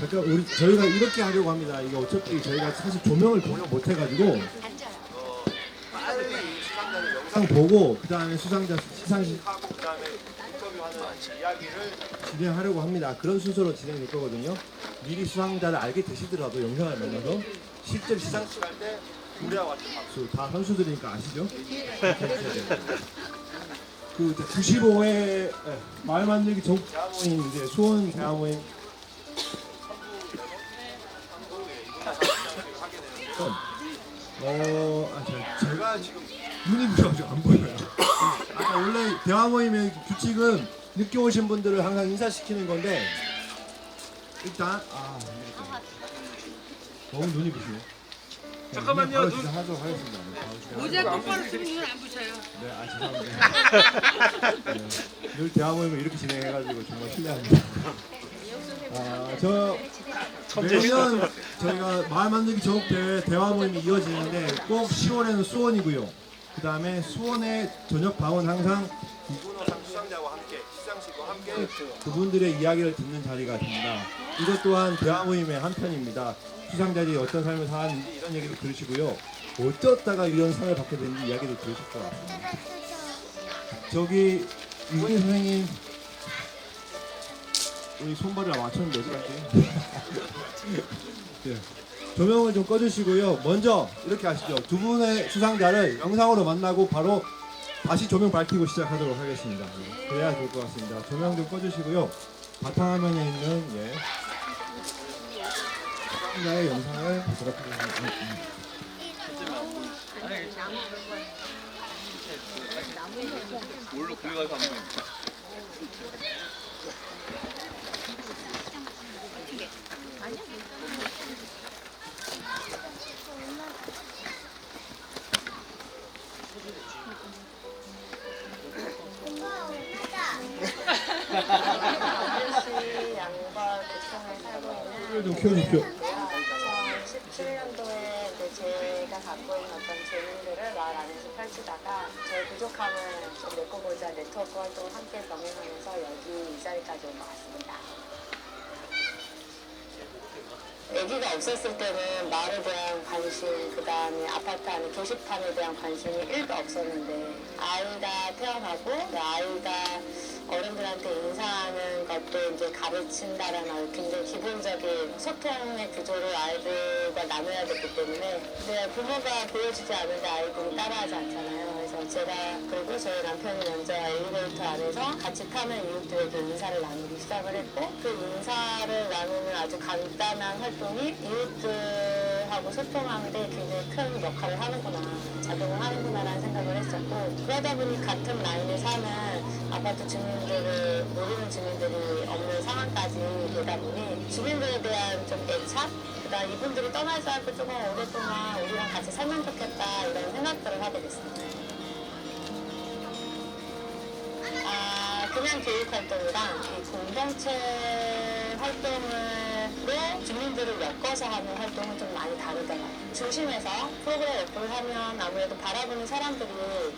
잠깐 저희가 이렇게 하려고 합니다. 이게 어차피 저희가 사실 조명을 전혀 못 해가지고 빨리 수상자를 영상 보고 그 다음에 수상자 시상식하고 그 다음에 인터뷰하는 이야기를 진행하려고 합니다. 그런 순서로 진행될 거거든요. 미리 수상자를 알게 되시더라도 영상을 만나서 실제 시상식 할 때 우리와 같은 박수 다 선수들이니까 아시죠? 그 95회 마을 만들기 전국 대화모임 이제 수원 대화모임 제가 지금 눈이 부셔가지고 안 보여요. 원래 대화 모임의 규칙은 늦게 오신 분들을 항상 인사시키는 건데 일단 너무 눈이 부시네. 잠깐만요. 바로 시작하도록 하겠습니다. 모자 똑바로 쓰면 눈 안 부셔요. 네, 죄송합니다. 늘 대화 모임을 이렇게 진행해가지고 정말 실례합니다. 매년 저희가 마을 만들기 전국대회 대화 모임이 이어지는데 꼭 10월에는 수원이고요. 그 다음에 수원의 저녁 방은 항상 이군호상 수상자와 함께 시상식과 함께 그분들의 이야기를 듣는 자리가 됩니다. 이것 또한 대화 모임의 한 편입니다. 수상자들이 어떤 삶을 살았는지 이런 얘기도 들으시고요. 어쩌다가 이런 상을 받게 됐는지 이야기도 들으실 것 같습니다. 저기 유진 선생님 우리 손발을 맞췄는데 어디 갔지? 네. 조명을 좀 꺼주시고요. 먼저 이렇게 하시죠. 두 분의 수상자를 영상으로 만나고 바로 다시 조명 밝히고 시작하도록 하겠습니다. 그래야 좋을 것 같습니다. 조명 좀 꺼주시고요. 바탕화면에 있는 수상자의 영상을 보도록 하겠습니다. 뭘로 구해가서 한번 서울시 양과 구청에 살고 있는 좀 키워주십시오. 2017년도에 제가 갖고 있는 어떤 재능들을 마을 안에서 펼치다가 저의 부족함을 좀 메꿔보자 네트워크 활동을 함께 병행하면서 여기 이 자리까지 온 것 같습니다. 아기가 없었을 때는 마을에 대한 관심, 그 다음에 아파트 안에 게시판에 대한 관심이 1도 없었는데 아이가 태어나고 아이가 어른들한테 인사하는 것도 이제 가르친다라는 굉장히 기본적인 소통의 구조를 아이들과 나눠야 되기 때문에 근데 부모가 보여주지 않는데 아이들이 따라하지 않잖아요. 그래서 제가 그리고 저희 남편이 먼저 엘리베이터 안에서 같이 타는 이웃들에게 인사를 나누기 시작을 했고 그 인사를 나누는 아주 간단한 활동이 이웃들하고 소통하는 데 굉장히 큰 역할을 하는구나, 작용을 하는구나라는 생각을 했었고 그러다 보니 같은 라인에 사는 아파트 주민들을 모르는 주민들이 없는 상황까지 되다 보니 주민들에 대한 좀 애착? 그다음 이분들이 떠나지 않고 조금 오랫동안 우리랑 같이 살면 좋겠다 이런 생각들을 하게 됐습니다. 그냥 교육 활동이랑 이 공동체 활동으로 주민들을 엮어서 하는 활동은 좀 많이 다르더라고요. 중심에서 프로그램 오픈을 하면 아무래도 바라보는 사람들이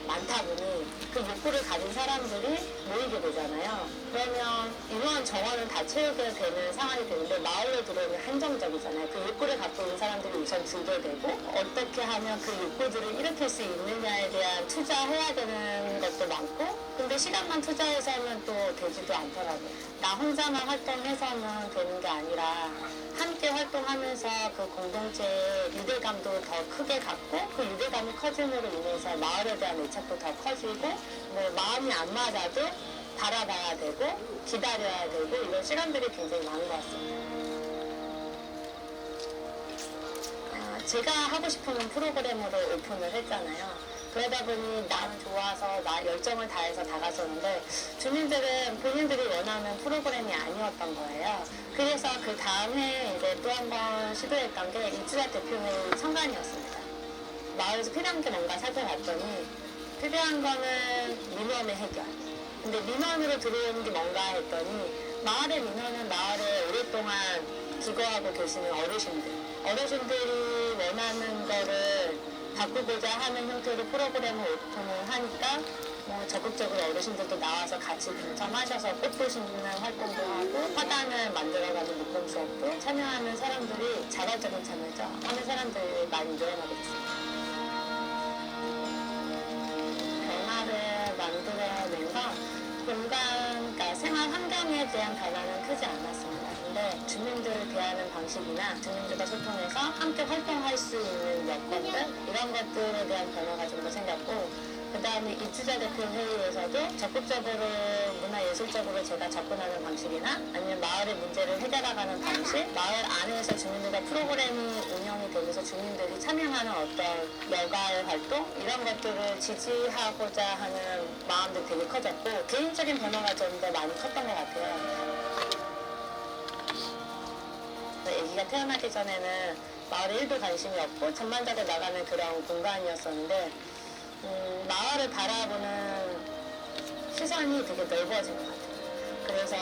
많다 보니 그 욕구를 가진 사람들이 모이게 되잖아요. 그러면 인원 정원을 다 채우게 되는 상황이 되는데 마을로 들어오면 한정적이잖아요. 그 욕구를 갖고 있는 사람들이 우선 들게 되고 어떻게 하면 그 욕구들을 일으킬 수 있느냐에 대한 투자해야 되는 것도 많고 근데 시간만 투자해서는 또 되지도 않더라고요. 나 혼자만 활동해서는 되는 게 아니라 함께 활동하면서 그 공동체의 유대감도 더 크게 갖고 그 유대감이 커짐으로 인해서 마을에 대한 애착도 더 커지고 뭐 마음이 안 맞아도 바라봐야 되고 기다려야 되고 이런 시간들이 굉장히 많은 것 같습니다. 제가 하고 싶은 프로그램으로 오픈을 했잖아요. 그러다 보니 나는 좋아서 나 열정을 다해서 다가섰는데 주민들은 본인들이 원하는 프로그램이 아니었던 거예요. 그래서 그 다음 해에 이제 또 한 번 시도했던 게 입주자 대표회의 청간이었습니다. 마을에서 필요한 게 뭔가 살펴봤더니 필요한 거는 민원의 해결. 근데 민원으로 들어오는 게 뭔가 했더니 마을의 민원은 마을에 오랫동안 기거하고 계시는 어르신들이 원하는 거를 바꾸고자 하는 형태로 프로그램을 오픈을 하니까 뭐 적극적으로 어르신들도 나와서 같이 동참하셔서 꽃 보시는 활동도 하고 화단을 만들어가는 목공 수업도 참여하는 사람들이 자발적인 참여죠. 하는 사람들이 많이 늘어나게 됐습니다. 변화를 만들어낸 건 공간, 그러니까 생활 환경에 대한 변화는 크지 않았습니다. 근데 주민들을 대하는 방식이나 주민들과 소통해서 함께 활동할 수 있는 여건들 이런 것들에 대한 변화가 좀 더 생겼고 그 다음에 입주자 대표 회의에서도 적극적으로 문화예술적으로 제가 접근하는 방식이나 아니면 마을의 문제를 해결하는 방식, 마을 안에서 주민들과 프로그램이 운영이 되면서 주민들이 참여하는 어떤 여가의 활동 이런 것들을 지지하고자 하는 마음도 되게 커졌고 개인적인 변화가 좀 더 많이 컸던 것 같아요. 아기가 태어나기 전에는 마을에 1도 관심이 없고 전반적으로 나가는 그런 공간이었었는데 마을을 바라보는 시선이 되게 넓어진 것 같아요. 그래서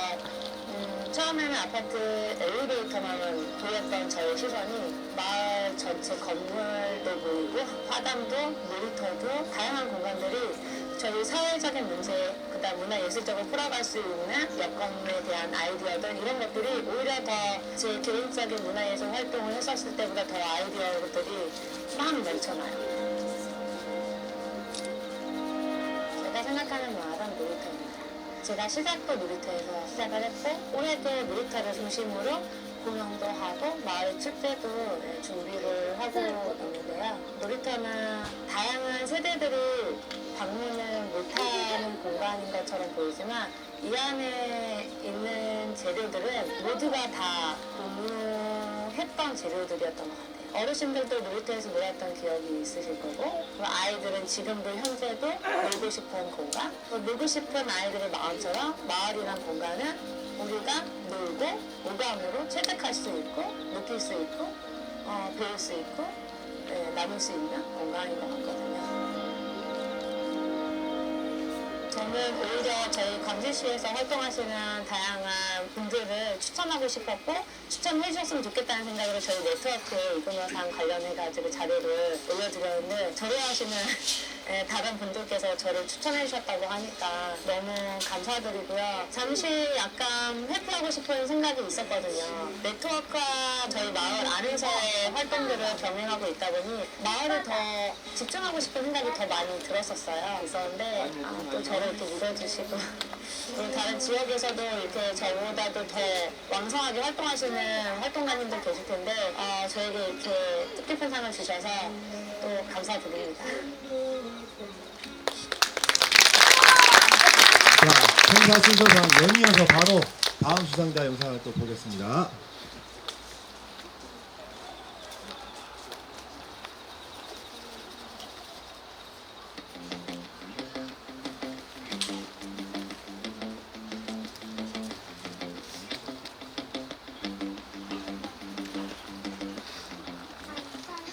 처음에는 아파트 엘리베이터만 보였던 저의 시선이 마을 전체 건물도 보이고 화단도 놀이터도 다양한 공간들이 저희 사회적인 문제 그다음 문화예술적으로 풀어갈 수 있는 여건에 대한 아이디어들 이런 것들이 오히려 더 제 개인적인 문화예술 활동을 했었을 때보다 더 아이디어들이 막 넘쳐나요. 제가 생각하는 마을은 놀이터입니다. 제가 시작도 놀이터에서 시작을 했고 올해도 놀이터를 중심으로 공연도 하고 마을 축제도 준비를 하고 있는데요. 놀이터는 다양한 세대들이 방문을 못하는 공간인 것처럼 보이지만 이 안에 있는 재료들은 모두가 다 공유했던 재료들이었던 것 같아요. 어르신들도 놀이터에서 놀았던 기억이 있으실 거고 아이들은 지금도 현재도 놀고 싶은 공간 놀고 싶은 아이들의 마음처럼 마을이란 공간은 우리가 놀고 오감으로 체득할 수 있고 느낄 수 있고 배울 수 있고 나눌 수 있는 공간인 것 같거든요. 저는 오히려 저희 광주시에서 활동하시는 다양한 분들을 추천하고 싶었고 추천해 주셨으면 좋겠다는 생각으로 저희 네트워크에 이동영상 관련해가지고 자료를 올려드렸는데 저를 하시는 다른 분들께서 저를 추천해 주셨다고 하니까 너무 감사드리고요. 잠시 약간 회피하고 싶은 생각이 있었거든요. 네트워크와 저희 마을 안에서의 활동들을 병행하고 있다 보니 마을에 더 집중하고 싶은 생각이 더 많이 들었었어요. 있었는데 또 저를 이렇게 믿어주시고 또 다른 지역에서도 이렇게 저보다도 더 왕성하게 활동하시는 활동가님들 계실 텐데 저에게 이렇게 뜻깊은 상을 주셔서 또 감사드립니다. 자, 행사 순서상 연이어서 바로 다음 수상자 영상을 또 보겠습니다.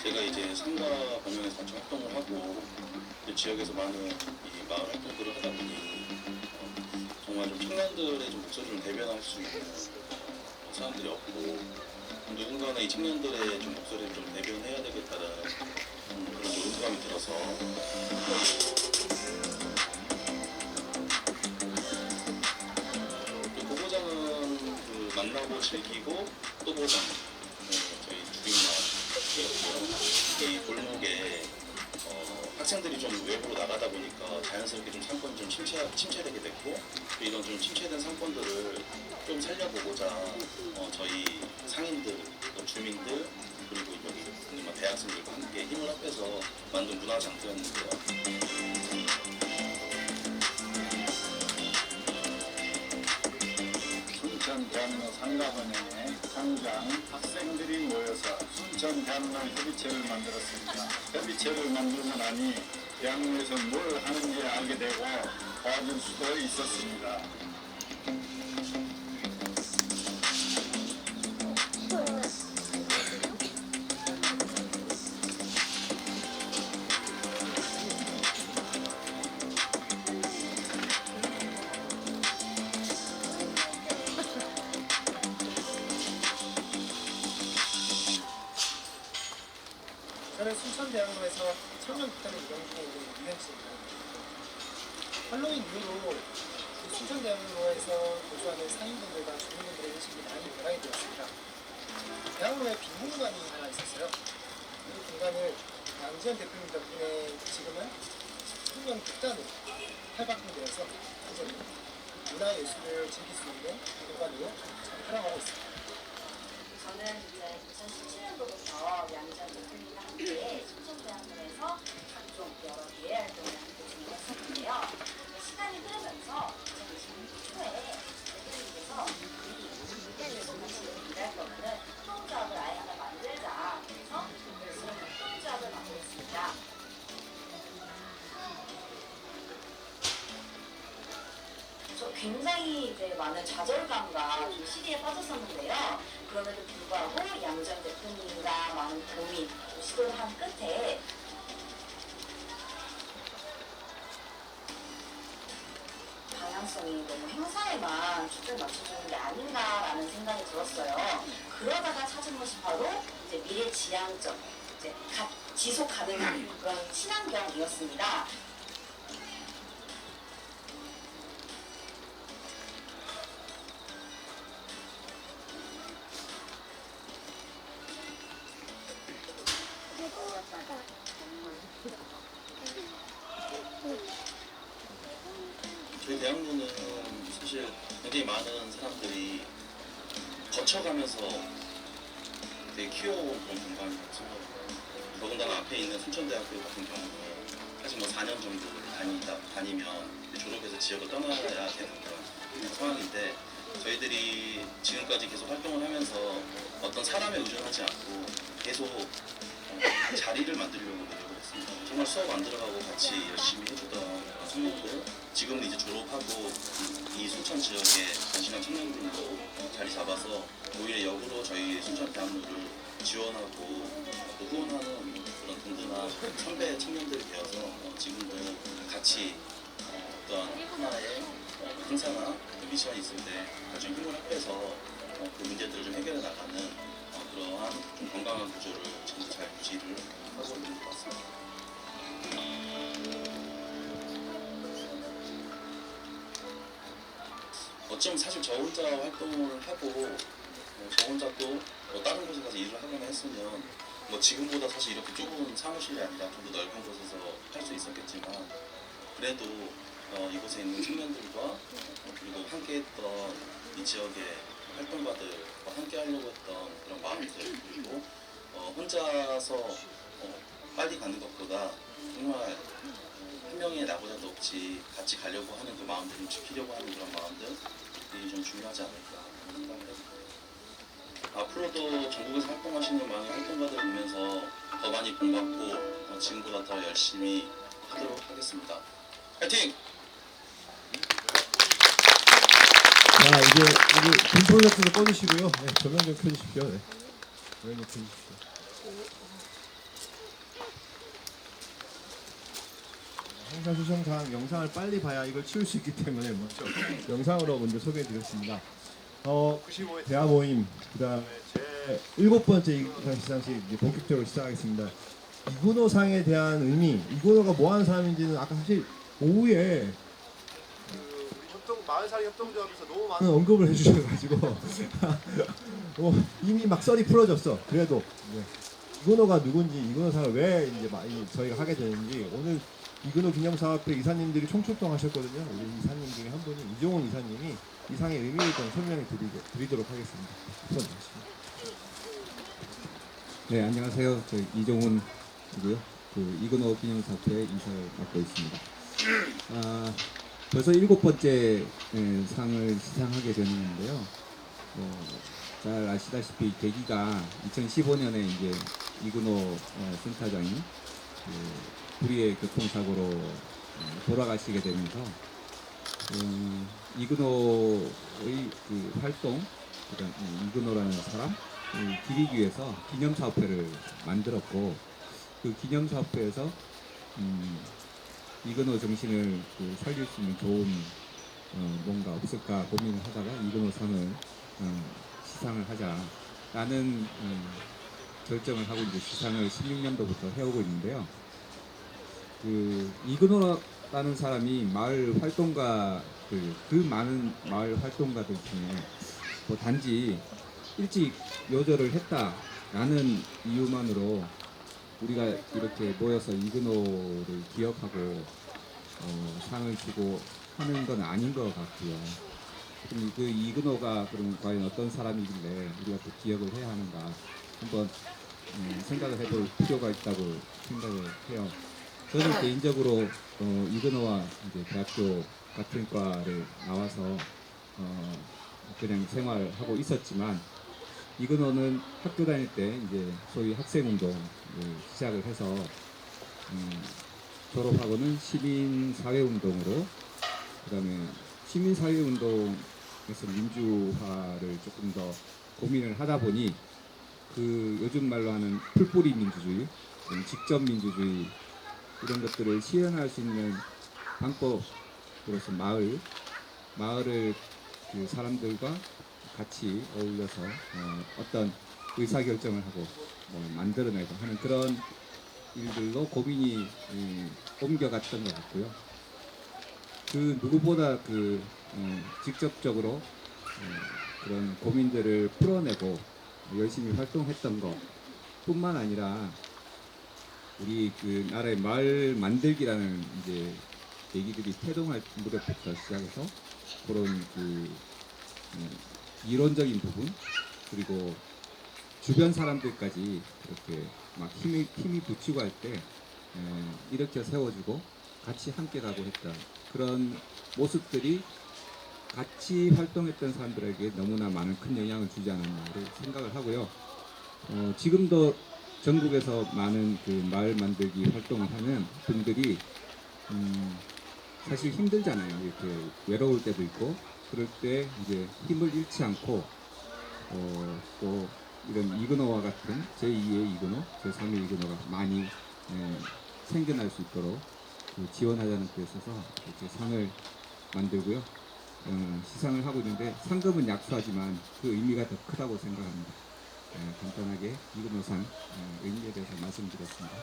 제가 이제 상가 방면에서 같이 활동을 하고 그 지역에서 많은 이 마을 활동들을 하다 보니 정말 좀 청년들의 좀 목소리를 대변할 수 있는 사람들이 없고 누군가는 이 청년들의 좀 목소리를 좀 대변해야 되겠다는 그런 좀 의무감이 들어서 또 보고장은 그 만나고 즐기고 또 보장 저희 주민마을이었고요. 이 골목에 학생들이 좀 외부로 나가다 보니까 자연스럽게 좀 상권이 좀 침체되게 됐고 또 이런 좀 침체된 상권들을 좀 살려보고자 저희 상인들, 또 주민들 그리고 여기 대학생들과 함께 힘을 합해서 만든 문화장터였는데요. 순천 대학로 상가원에 당장 학생들이 모여서 순천 대학로 협의체를 만들었습니다. 협의체를 만들고 나니 대학로에서 뭘 하는지 알게 되고 도와줄 수도 있었습니다. 저는 순천대학로에서 청년 국단을 운영하고 있는 유현씨입니다. 할로윈 이후로 순천대학로에서 거주하는 상인분들과 주민분들의 인식이 많이 변하게 되었습니다. 대학로에 빈 공간이 하나 있었어요. 이 공간을 양지현 대표님 덕분에 지금은 청년 극단으로 탈바꿈되어서 완전히 문화예술을 즐길 수 있는 공간으로 잘 살아가고 있습니다. 저는 이제 2017년도부터 양지현 대표님과 함께 순천대학로에서 각종 여러 대외 활동을 함께 진행했었는데요. 시간이 흐르면서 2020년 초에 대표님께서 계속 같이 일할 거면은 협동조합을 아예 하나 만들자. 그래서 지금 협동조합을 만들었습니다. 저 굉장히 이제 많은 좌절감과 좀 시리에 빠졌었는데요. 그럼에도 불구하고 양지현 대표님과 많은 고민, 시도를 한 끝에 방향성이 너무 행사에만 초점을 맞춰주는 게 아닌가라는 생각이 들었어요. 그러다가 찾은 것이 바로 이제 미래지향적, 이제 지속 가능한 그런 친환경이었습니다. 저희 대학로는 사실 굉장히 많은 사람들이 거쳐가면서 되게 키워온 그런 공간이라고 생각해요. 더군다나 앞에 있는 순천대학교 같은 경우는 사실 뭐 4년 정도 다니면 졸업해서 지역을 떠나야 되는 그런 상황인데 저희들이 지금까지 계속 활동을 하면서 어떤 사람에 의존하지 않고 계속 자리를 만들려고 노력을 했습니다. 정말 수업 안 들어가고 같이 열심히 해주던 청년들, 지금은 이제 졸업하고 이 순천 지역에 관심한 청년들도 자리 잡아서 오히려 역으로 저희 순천대학로를 지원하고 또 후원하는 그런 든든한 선배 청년들이 되어서 지금도 같이 어떤 하나의 행사나 미션이 있을 때 좀 힘을 합해서 그 문제들을 좀 해결해 나가는 그러한 좀 건강한 구조를 지금 잘 유지를 하고 있는 것 같습니다. 어쩌면 사실 저 혼자 활동을 하고 저 혼자 또 다른 곳에 가서 일을 하거나 했으면 뭐 지금보다 사실 이렇게 좁은 사무실이 아니라 좀 더 넓은 곳에서 할 수 있었겠지만 그래도 이곳에 있는 청년들과 그리고 함께했던 이 지역의 활동가들과 함께 하려고 했던 그런 마음들, 그리고 혼자서 빨리 가는 것보다 정말 한 명의 나보다도 없이 같이 가려고 하는 그 마음들, 좀 지키려고 하는 그런 마음들이 좀 중요하지 않을까 생각을 해봅니다. 앞으로도 전국에서 활동하시는 많은 활동가들을 보면서 더 많이 본받고 지금보다 더 열심히 하도록 하겠습니다. 화이팅! 자, 이제 빈 프로젝트도 꺼주시고요. 네, 조명 좀 켜주십시오. 네. 조명 좀 켜주십시오. 행사 수정상 영상을 빨리 봐야 이걸 치울 수 있기 때문에 먼저 영상으로 먼저 소개해드렸습니다. 95회 대화 모임, 그 다음에 제 7번째 시상식 이제 본격적으로 시작하겠습니다. 이근호상에 대한 의미, 이근호가 뭐 하는 사람인지는 아까 사실 오후에 마을살이 협동조합에서 너무 많은 언급을 해주셔가지고 이미 막 썰이 풀어졌어. 그래도 이근호가 누군지, 이근호상을 왜 이제 저희가 하게 되는지 오늘 이근호 기념사업회 이사님들이 총출동하셨거든요. 우리 이사님 중에 한 분이 이종훈 이사님이 이 상의 의미를 좀 설명해 드리도록 하겠습니다. 우선 네, 안녕하세요. 저 이종훈이고요. 그 이근호 기념사업회 이사를 맡고 있습니다. 벌써 7번째 상을 시상하게 되는데요. 잘 아시다시피 계기가 2015년에 이제 이근호 센터장이 불의의 교통사고로 돌아가시게 되면서 이근호의 그 활동, 그다음 이근호라는 사람 기리기 위해서 기념사업회를 만들었고, 그 기념사업회에서 이근호 정신을 살릴 수 있는 좋은 뭔가 없을까 고민을 하다가 이근호상을 시상을 하자라는 결정을 하고 이제 시상을 16년도부터 해오고 있는데요. 그 이근호 이근호라는 사람이 마을 활동가 그 많은 마을 활동가들 중에 뭐 단지 일찍 요절을 했다라는 이유만으로 우리가 이렇게 모여서 이근호를 기억하고 상을 주고 하는 건 아닌 것 같고요. 그럼 그 이근호가 그럼 과연 어떤 사람이길래 우리가 또 기억을 해야 하는가 한번 생각을 해볼 필요가 있다고 생각을 해요. 저는 개인적으로 이근호와 이제 대학교 같은 과를 나와서 그냥 생활하고 있었지만 이근호는 학교 다닐 때 이제 소위 학생운동을 시작을 해서 졸업하고는 시민사회운동으로 그다음에 시민사회운동에서 민주화를 조금 더 고민을 하다 보니 그 요즘 말로 하는 풀뿌리 민주주의, 직접 민주주의 이런 것들을 실현할 수 있는 방법으로서 마을을 그 사람들과 같이 어울려서 어떤 의사결정을 하고 만들어내고 하는 그런 일들로 고민이 옮겨갔던 것 같고요. 그 누구보다 직접적으로 그런 고민들을 풀어내고 열심히 활동했던 것 뿐만 아니라 우리 그 나라의 마을 만들기라는 이제 얘기들이 태동할 무렵부터 시작해서 그런 이론적인 부분 그리고 주변 사람들까지 이렇게 막 힘이 붙이고 할 때 이렇게 세워주고 같이 함께 가고 했던 그런 모습들이 같이 활동했던 사람들에게 너무나 많은 큰 영향을 주지 않았나를 생각을 하고요. 지금도 전국에서 많은 그 마을 만들기 활동을 하는 분들이 사실 힘들잖아요. 이렇게 외로울 때도 있고 그럴 때 이제 힘을 잃지 않고 또 이런 이근호와 같은 제2의 이근호, 제3의 이근호가 많이 생겨날 수 있도록 지원하자는 뜻에 있어서 이렇게 상을 만들고요. 시상을 하고 있는데 상금은 약소하지만 그 의미가 더 크다고 생각합니다. 간단하게 이근호상 의미에 대해서 말씀드렸습니다.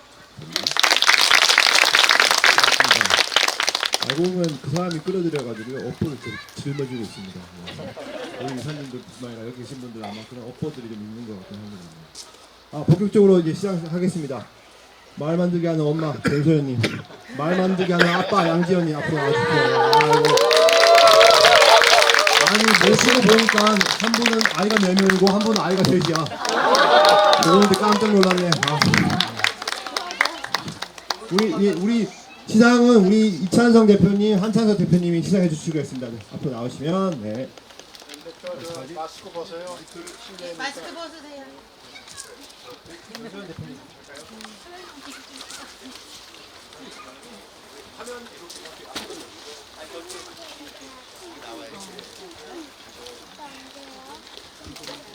알고 보면 그 사람이 끌어들여가지고 어포를 좀 짊어지고 있습니다. 우리 이사님들 뿐만 아니라 여기 계신 분들 아마 그런 어포들이 좀 있는 것 같긴 합니다. 본격적으로 이제 시작하겠습니다. 마을 만들기 하는 엄마 변소연님, 마을 만들기 하는 아빠 양지연님 앞으로 나와주세요. 아니 모시고 보니까 한 분은 아이가 4명이고 한 분은 아이가 3이야. 그런데 깜짝 놀랐네. 우리 시상은 우리 이찬성 대표님, 한찬석 대표님이 시상해 주시겠습니다. 네, 앞으로 나오시면 네. 마스크 벗어요. 마스크 벗으세요.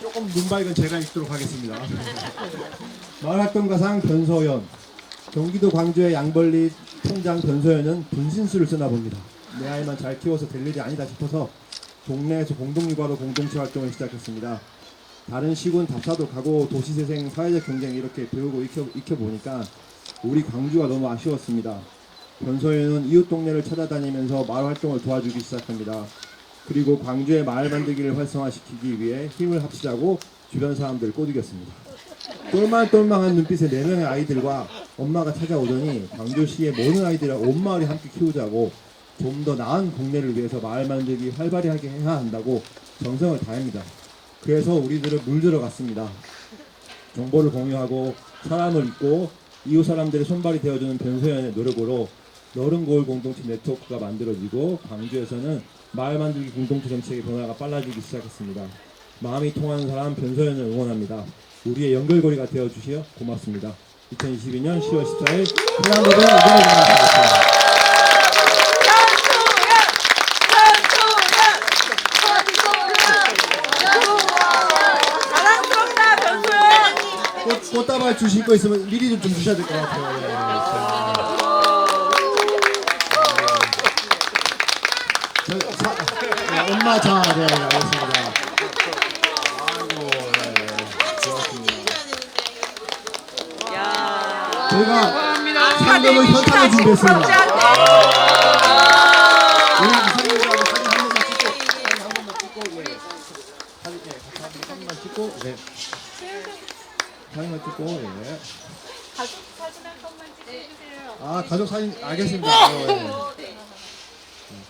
조금 눈 밝은 제가 읽도록 하겠습니다. 마을활동가상 변소연. 경기도 광주의 양벌리 통장 변소연은 분신술을 쓰나 봅니다. 내 아이만 잘 키워서 될 일이 아니다 싶어서 동네에서 공동육아로 공동체 활동을 시작했습니다. 다른 시군 답사도 가고 도시재생 사회적 경쟁 이렇게 배우고 익혀보니까 우리 광주가 너무 아쉬웠습니다. 변소연은 이웃 동네를 찾아다니면서 마을 활동을 도와주기 시작합니다. 그리고 광주의 마을 만들기를 활성화시키기 위해 힘을 합치자고 주변 사람들을 꼬드겼습니다. 똘망똘망한 눈빛의 4명의 아이들과 엄마가 찾아오더니 광주시의 모든 아이들과 온 마을이 함께 키우자고 좀 더 나은 동네를 위해서 마을 만들기 활발히 하게 해야 한다고 정성을 다합니다. 그래서 우리들은 물들어갔습니다. 정보를 공유하고 사람을 잇고 이웃 사람들의 손발이 되어주는 변소연의 노력으로 너른고을 공동체 네트워크가 만들어지고 광주에서는 마을 만들기 공동체 정책의 변화가 빨라지기 시작했습니다. 마음이 통하는 사람 변소연을 응원합니다. 우리의 연결고리가 되어주시어 고맙습니다. 2022년 10월 14일 해남대전 이전에 진행하겠습니다. 꽃다발 주실 거 있으면 미리 좀 주셔야 될 것 같아요. 엄마 자, 네, 알겠습니다. 아이고, 네, 고맙습니다. 저희가 상금을 현장에 준비했습니다. 우리 이사님들하고 사진 한 번만 찍고, 예. 사진, 예, 같이 한 번만 찍고, 네. 사진만 찍고, 예. 아, 가족 사진, 알겠습니다. 예.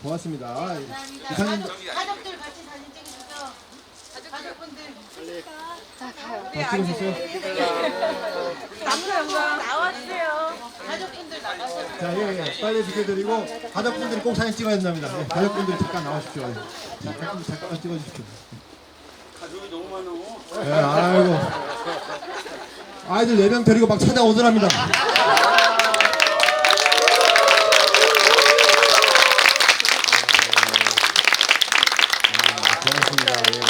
고맙습니다. 이사님, 가족들 같이 사진 찍으시죠. 가족분들. 다 찍으셨어요? 나왔어요. 가족분들 나가셔서. 자, 예, 예. 빨리 비켜드리고, 가족분들이 꼭 사진 찍어야 된답니다. 예, 가족분들이 잠깐 나와주십시오. 예. 잠깐만 찍어주십시오. 가족이 너무 많아. 예, 아이고. 아이들 4명 데리고 막 찾아오더랍니다. 고맙습니다. 예.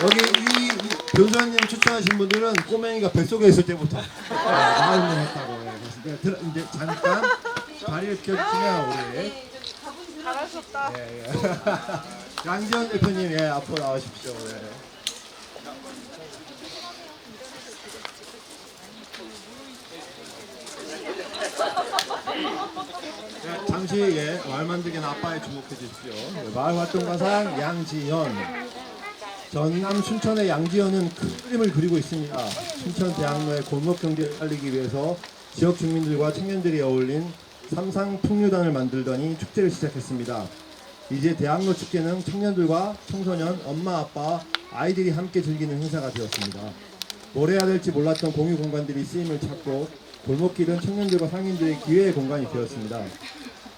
여기 이 변호사님 추천하신 분들은 꼬맹이가 뱃속에 있을 때부터 마음을 했다고. 예. 그래서 이제 잠깐 다리를 펴주시면 우리 잘하셨다. 예, 예. 양지원 대표님, 예, 앞으로 나오십시오. 예. 네, 잠시 예, 마을 만들기는 아빠에 주목해 주십시오. 네, 마을 활동가상 양지연. 전남 순천의 양지연은 큰 그림을 그리고 있습니다. 순천 대학로의 골목 경제를 살리기 위해서 지역 주민들과 청년들이 어울린 삼상 풍류단을 만들더니 축제를 시작했습니다. 이제 대학로 축제는 청년들과 청소년, 엄마, 아빠, 아이들이 함께 즐기는 행사가 되었습니다. 뭘 해야 될지 몰랐던 공유 공간들이 쓰임을 찾고 골목길은 청년들과 상인들의 기회의 공간이 되었습니다.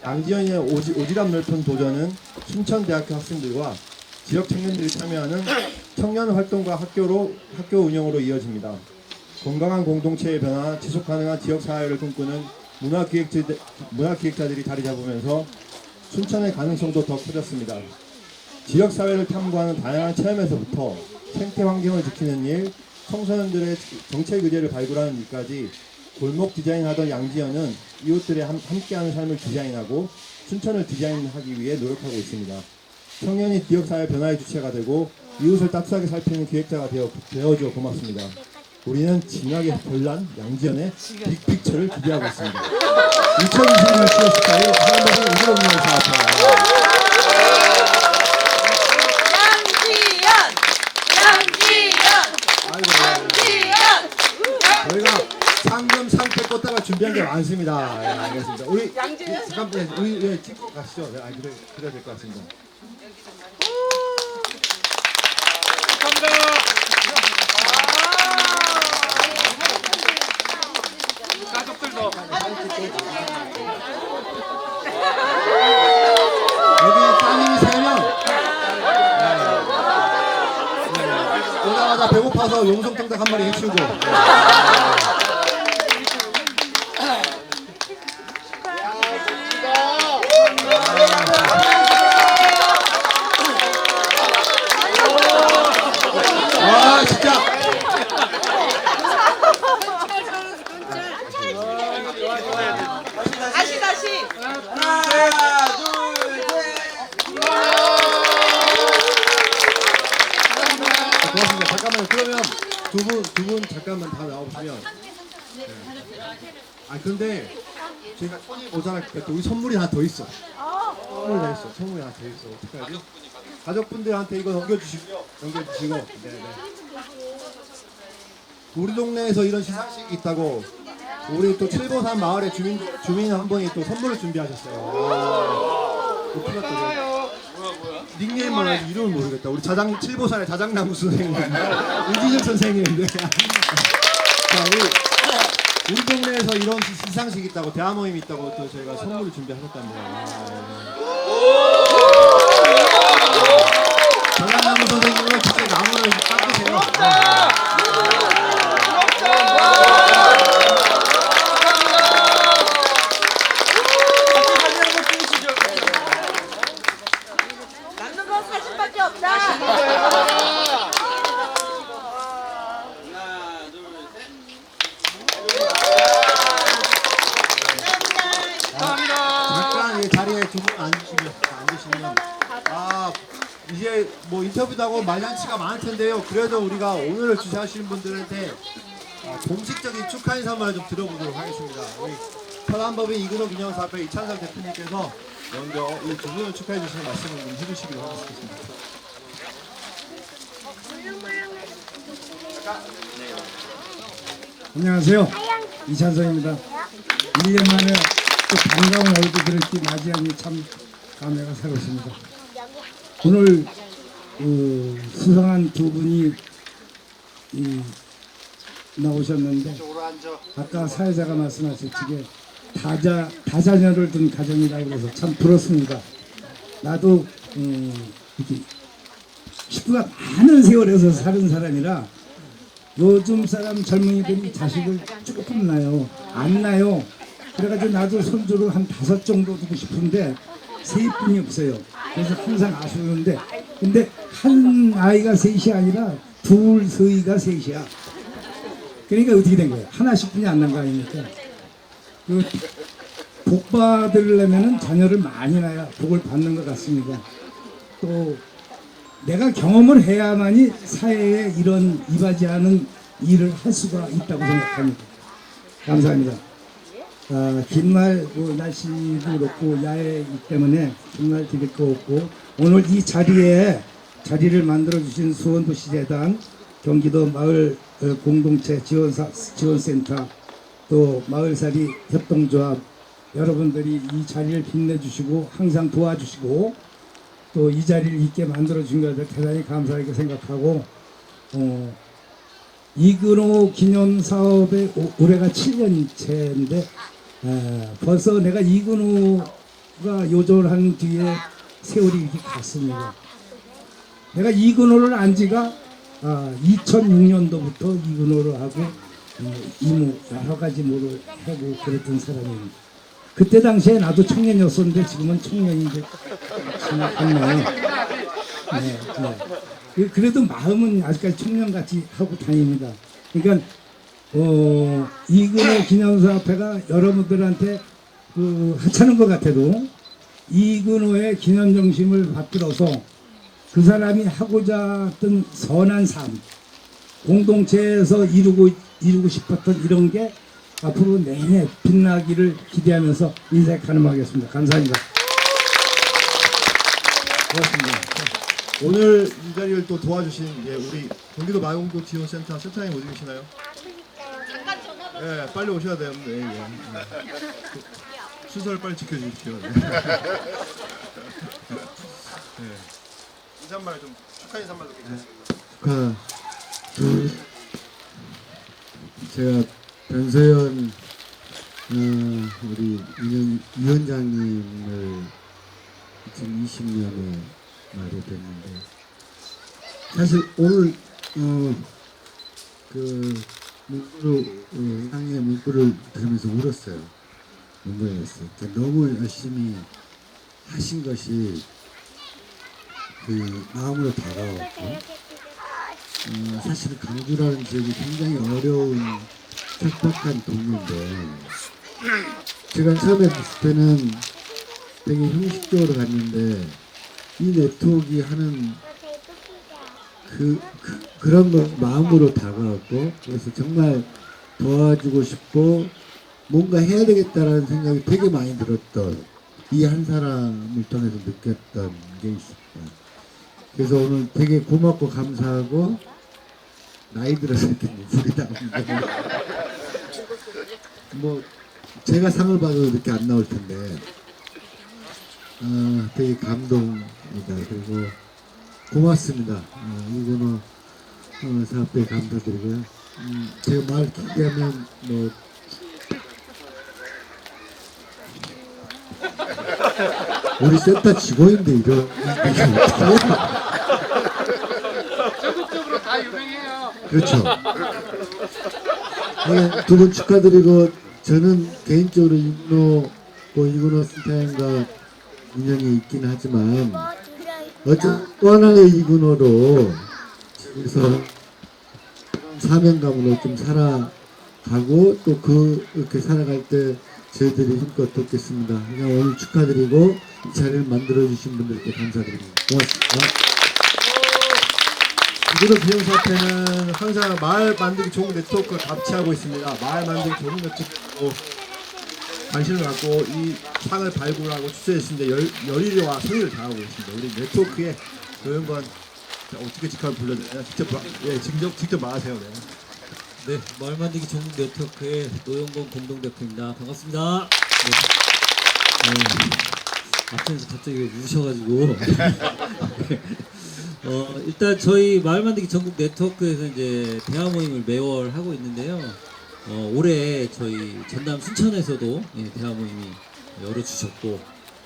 양지연의 오지랖 넓은 도전은 순천대학교 학생들과 지역 청년들이 참여하는 청년 활동과 학교 운영으로 이어집니다. 건강한 공동체의 변화, 지속 가능한 지역 사회를 꿈꾸는 문화기획자들이 자리 잡으면서 순천의 가능성도 더 커졌습니다. 지역 사회를 탐구하는 다양한 체험에서부터 생태 환경을 지키는 일, 청소년들의 정책 의제를 발굴하는 일까지 골목 디자인하던 양지연은 이웃들의 함께하는 삶을 디자인하고 순천을 디자인하기 위해 노력하고 있습니다. 청년이 지역사회 변화의 주체가 되고 이웃을 따뜻하게 살피는 기획자가 되어줘 고맙습니다. 우리는 진하게 별난 양지연의 빅픽처를 기대하고 있습니다. 2020년 10월 14일 한국에서 우주로운동을 사업합니다. 저희가 상금 상패 꽂다가 준비한 게 많습니다. 예, 알겠습니다. 우리 잠깐 우리 찍고 가시죠. 네, 그래야 될 것 같습니다. 가족들도. 여기 따님이 3명. 오자마자 배고파서 용성통닭 한 마리 해치우고. 와 진짜. 다시. 고맙습니다. 잠깐만요. 그러면 두 분 잠깐만 다 나오시면. 네. 아 근데 제가 손이 모자랄까 또 우리 선물이 하나 더 있어. 선물이 하나 더 있어. 어떡하지? 가족분들한테 이거 넘겨주시고요. 네네. 우리 동네에서 이런 시상식이 있다고 우리 또 칠보산 마을의 주민 한 분이 또 선물을 준비하셨어요. 뭐야? 닉네임만 알지 이름을 모르겠다. 우리 칠보산의 자장나무 선생님, 우진혁 선생님인데. 자, 우리 동네에서 이런 시상식이 있다고 대화 모임이 있다고 또 저희가 선물을 준비하셨답니다. 자장나무 선생님은 직접 나무를 깎으세요. 남는 건 사진밖에 없다. 잠깐 이 자리에 두 분 앉으시면 이제 뭐 인터뷰도 하고 말잔치가 많을 텐데요. 그래도 우리가 오늘을 주최하시는 분들한테 공식적인 축하 인사만 좀 들어보도록 하겠습니다. 우리 편안법인 이근호 기념사업회 이찬석 대표님께서 먼저 이 두 분을 축하해 주시는 말씀을 좀 해주시기로 하겠습니다. 안녕하세요. 이찬성입니다. 1년 만에 또 반가운 얼굴들을 이렇게 맞이하니 참 감회가 새롭습니다. 오늘 수상한 두 분이 나오셨는데 아까 사회자가 말씀하셨지게 다자녀를 둔 가정이라고 해서 참 부럽습니다. 나도 이렇게 식구가 많은 세월에서 사는 사람이라 요즘 사람 젊은이들이 자식을 조금 낳아요. 안 낳아요. 그래가지고 나도 손주를 한 5 정도 두고 싶은데 세뿐이 없어요. 그래서 항상 아쉬운데 근데 한 아이가 셋이 아니라 둘, 서이가 셋이야. 그러니까 어떻게 된 거예요? 하나씩뿐이 안 난 거 아닙니까? 그 복 받으려면은 자녀를 많이 낳아야 복을 받는 것 같습니다. 또 내가 경험을 해야만이 사회에 이런 이바지하는 일을 할 수가 있다고 생각합니다. 감사합니다. 긴 말 날씨도 그렇고 야외이기 때문에 정말 드릴 거 없고 오늘 이 자리를 만들어주신 수원도시재단 경기도 마을 공동체 지원센터 또 마을살이 협동조합 여러분들이 이 자리를 빛내주시고 항상 도와주시고 또 이 자리를 있게 만들어준 것을 대단히 감사하게 생각하고 이근호 기념사업의 올해가 7년째인데 벌써 내가 이근호가 요절한 뒤에 세월이 이렇게 갔습니다. 내가 이근호를 안 지가 2006년도부터 이근호를 하고 이모 여러 가지 뭐를 하고 그랬던 사람입니다. 그때 당시에 나도 청년이었었는데 지금은 청년이 이제 지나갔네요. 네. 그래도 마음은 아직까지 청년같이 하고 다닙니다. 그러니까 이근호 기념사업회가 여러분들한테 하찮은 것 같아도 이근호의 기념정신을 받들어서 그 사람이 하고자 했던 선한 삶, 공동체에서 이루고 싶었던 이런 게 앞으로 내내 빛나기를 기대하면서 인사에 가늠하겠습니다. 감사합니다. 고맙습니다. 오늘 이 자리를 또 도와주신 우리 경기도 마을공동 지원센터 센터장님 어디 계시나요? 네, 빨리 오셔야 되는데 순서를 빨리 지켜주십시오. 네. 인사 한 말 좀 축하 인사 한 말로 괜찮습니다. 제가 변소연 우리 위원장님을 2020년에 말이 됐는데 사실 오늘 상의 문구를 들으면서 울었어요. 눈물이 났어요. 너무 열심히 하신 것이 마음으로 다가왔고 사실 강주라는 지역이 굉장히 어려운 척박한 동네인데 제가 처음에 봤을 때는 되게 형식적으로 갔는데 이 네트워크가 하는 그런 거 마음으로 다가왔고 그래서 정말 도와주고 싶고 뭔가 해야 되겠다라는 생각이 되게 많이 들었던 이 한 사람을 통해서 느꼈던 게 있습니다. 그래서 오늘 되게 고맙고 감사하고 나이 들어서 이렇게 눈물이 나오는데 뭐 제가 상을 받아도 이렇게 안 나올 텐데 되게 감동입니다. 그리고 고맙습니다. 이거는 사업에 감사드리고요. 제가 말 길게 하면 뭐 우리 센터 직원인데 이런 전국적으로 다 유명해요. 그렇죠. 두 분 축하드리고 저는 개인적으로 이근호 센터장과 인연이 있긴 하지만 또 하나의 이근호로 그래서 사명감으로 좀 살아가고 또 그렇게 살아갈 때 저희들이 힘껏 돕겠습니다. 그냥 오늘 축하드리고 이 자리를 만들어주신 분들께 감사드립니다. 고맙습니다. 이근호 기념사업회는 항상 마을 만들기 좋은 네트워크를 같이 하고 있습니다. 마을 만들기 좋은 네트워크 관심을 갖고 이 상을 발굴하고 추천했습니다. 열의와 성의를 다하고 있습니다. 우리 네트워크의 노영건 어떻게 직함을 불러드려요? 직접 말하세요. 네. 네, 마을 만들기 전국 네트워크의 노영건 공동대표입니다. 반갑습니다. 앞에서 갑자기 왜 우셔가지고 일단 저희 마을 만들기 전국 네트워크에서 이제 대화 모임을 매월 하고 있는데요. 올해 저희 전남 순천에서도 대화 모임이 열어주셨고,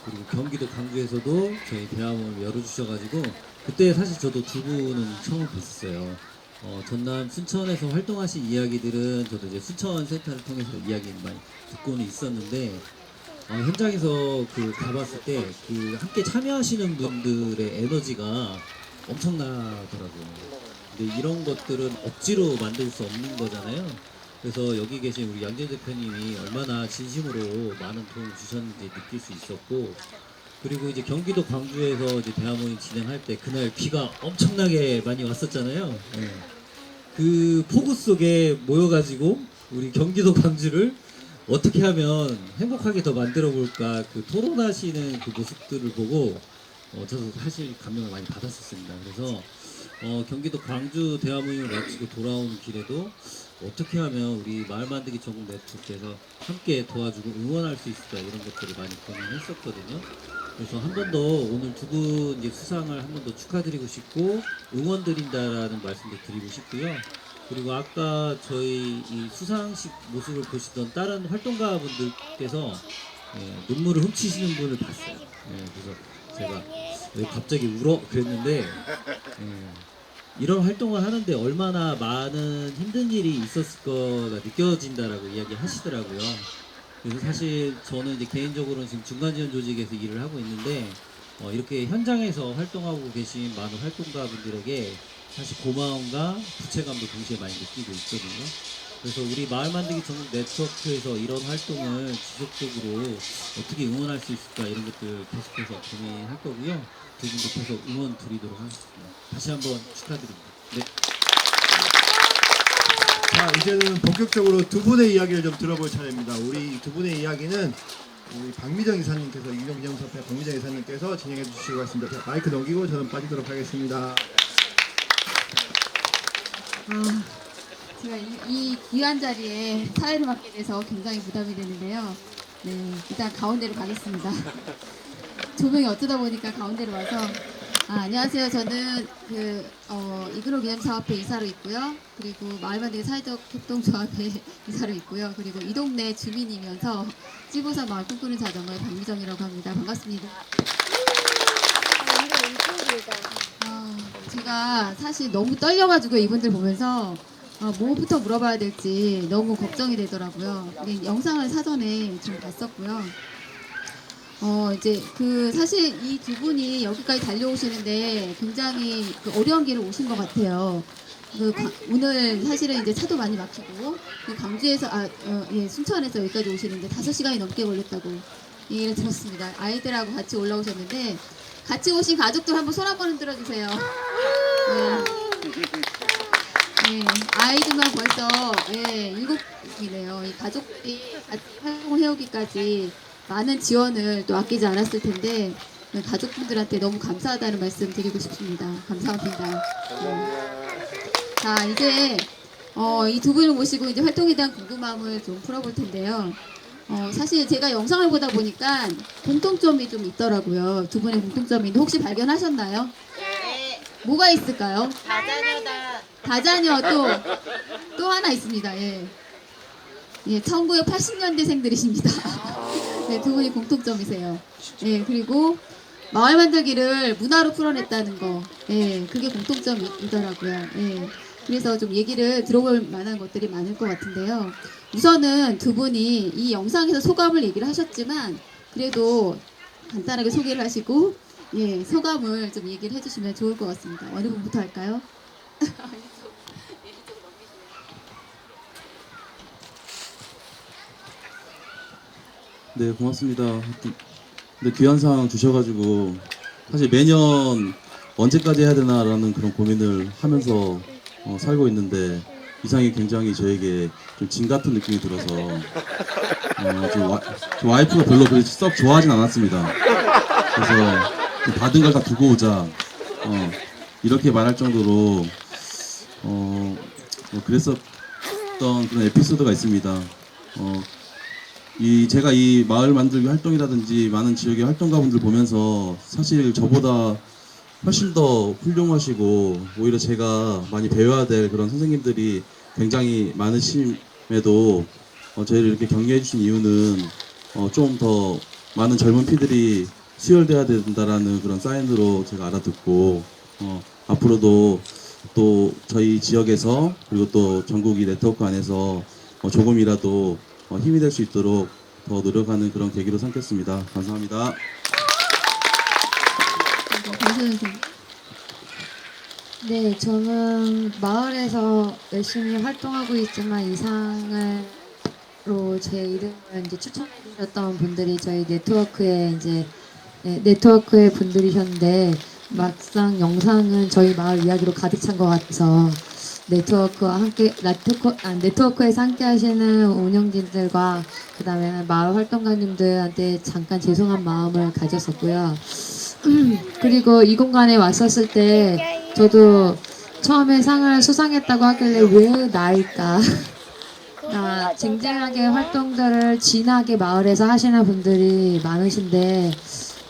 그리고 경기도 광주에서도 저희 대화 모임을 열어주셔가지고 그때 사실 저도 두 분은 처음 뵀었어요. 전남 순천에서 활동하신 이야기들은 저도 이제 순천 센터를 통해서 이야기를 많이 듣고는 있었는데, 현장에서 가봤을 때 함께 참여하시는 분들의 에너지가 엄청나더라고요. 근데 이런 것들은 억지로 만들 수 없는 거잖아요. 그래서 여기 계신 우리 양재 대표님이 얼마나 진심으로 많은 도움을 주셨는지 느낄 수 있었고, 그리고 이제 경기도 광주에서 이제 대화 모임 진행할 때 그날 비가 엄청나게 많이 왔었잖아요. 그 폭우 속에 모여가지고 우리 경기도 광주를 어떻게 하면 행복하게 더 만들어 볼까 토론하시는 그 모습들을 보고 저도 사실 감명을 많이 받았었습니다. 그래서 경기도 광주 대화 모임을 마치고 돌아오는 길에도 어떻게 하면 우리 마을 만들기 전국 네트워크에서 함께 도와주고 응원할 수 있을까, 이런 것들을 많이 고민했었거든요. 그래서 한 번 더 오늘 두 분 이제 수상을 한 번 더 축하드리고 싶고 응원드린다라는 말씀도 드리고 싶고요. 그리고 아까 저희 이 수상식 모습을 보시던 다른 활동가 분들께서 눈물을 훔치시는 분을 봤어요. 그래서 제가 왜 갑자기 울어? 그랬는데 이런 활동을 하는데 얼마나 많은 힘든 일이 있었을 거가 느껴진다라고 이야기 하시더라고요. 그래서 사실 저는 이제 개인적으로는 지금 중간지원 조직에서 일을 하고 있는데 이렇게 현장에서 활동하고 계신 많은 활동가 분들에게 사실 고마움과 부채감도 동시에 많이 느끼고 있거든요. 그래서 우리 마을 만들기 전국 네트워크에서 이런 활동을 지속적으로 어떻게 응원할 수 있을까, 이런 것들 계속해서 고민할 거고요. 두 분도 계속 응원 드리도록 하겠습니다. 다시 한번 축하드립니다. 네. 자, 이제는 본격적으로 두 분의 이야기를 좀 들어볼 차례입니다. 우리 두 분의 이야기는 우리 박미정 이사님께서, 이경기념사태 박미정 이사님께서 진행해 주시고 있습니다. 자, 마이크 넘기고 저는 빠지도록 하겠습니다. 제가 이 귀한 자리에 사회를 맡게 돼서 굉장히 부담이 되는데요. 네, 일단 가운데로 가겠습니다. 조명이 어쩌다 보니까 가운데로 와서 안녕하세요. 저는 이그로 기념사업회 이사로 있고요. 그리고 마을만들기 사회적 협동조합회 이사로 있고요. 그리고 이 동네 주민이면서 찌보산 마을 꿈꾸는 자전거의 박미정이라고 합니다. 반갑습니다. 제가 사실 너무 떨려가지고 이분들 보면서 뭐부터 물어봐야 될지 너무 걱정이 되더라고요. 영상을 사전에 좀 봤었고요. 이제 사실 이 두 분이 여기까지 달려오시는데 굉장히 어려운 길을 오신 것 같아요. 오늘 사실은 이제 차도 많이 막히고 광주에서 순천에서 여기까지 오시는데 5시간이 넘게 걸렸다고 얘기를 들었습니다. 아이들하고 같이 올라오셨는데 같이 오신 가족들 한번 손 한번 흔들어 주세요. 네, 아이들만 벌써 7이네요. 이 가족들이 활동을 해오기까지 많은 지원을 또 아끼지 않았을 텐데 가족분들한테 너무 감사하다는 말씀 드리고 싶습니다. 감사합니다. 자, 이제 이 두 분을 모시고 이제 활동에 대한 궁금함을 좀 풀어볼 텐데요. 사실 제가 영상을 보다 보니까 공통점이 좀 있더라고요. 두 분의 공통점이 있는데 혹시 발견하셨나요? 네. 뭐가 있을까요? 다자녀다. 다자녀 또 하나 있습니다. 예, 1980년대생들이십니다. 네, 두 분이 공통점이세요. 예, 그리고 마을 만들기를 문화로 풀어냈다는 거, 그게 공통점이더라고요. 예, 그래서 좀 얘기를 들어볼 만한 것들이 많을 것 같은데요. 우선은 두 분이 이 영상에서 소감을 얘기를 하셨지만 그래도 간단하게 소개를 하시고 소감을 좀 얘기를 해주시면 좋을 것 같습니다. 어느 분부터 할까요? 네, 고맙습니다. 근데 귀한 상 주셔가지고 사실 매년 언제까지 해야 되나라는 그런 고민을 하면서 살고 있는데 이상이 굉장히 저에게 좀 진 같은 느낌이 들어서 좀 와이프가 별로 그렇게 썩 좋아하진 않았습니다. 그래서 좀 받은 걸 다 두고 오자 이렇게 말할 정도로 그랬었던 그런 에피소드가 있습니다. 제가 이 마을 만들기 활동이라든지 많은 지역의 활동가분들 보면서 사실 저보다 훨씬 더 훌륭하시고 오히려 제가 많이 배워야 될 그런 선생님들이 굉장히 많으심에도 저희를 이렇게 격려해 주신 이유는 좀 더 많은 젊은 피들이 수혈돼야 된다라는 그런 사인으로 제가 알아듣고 앞으로도 또 저희 지역에서 그리고 또 전국 이 네트워크 안에서 조금이라도 힘이 될 수 있도록 더 노력하는 그런 계기로 삼겠습니다. 감사합니다. 네, 저는 마을에서 열심히 활동하고 있지만 이상으로 제 이름을 이제 추천해 주셨던 분들이 저희 네트워크에 네트워크의 분들이셨는데 막상 영상은 저희 마을 이야기로 가득 찬 것 같아서 네트워크에서 함께 하시는 운영진들과 그 다음에 마을 활동가님들한테 잠깐 죄송한 마음을 가졌었고요. 그리고 이 공간에 왔었을 때 저도 처음에 상을 수상했다고 하길래 왜 나일까? 쟁쟁하게 활동들을 진하게 마을에서 하시는 분들이 많으신데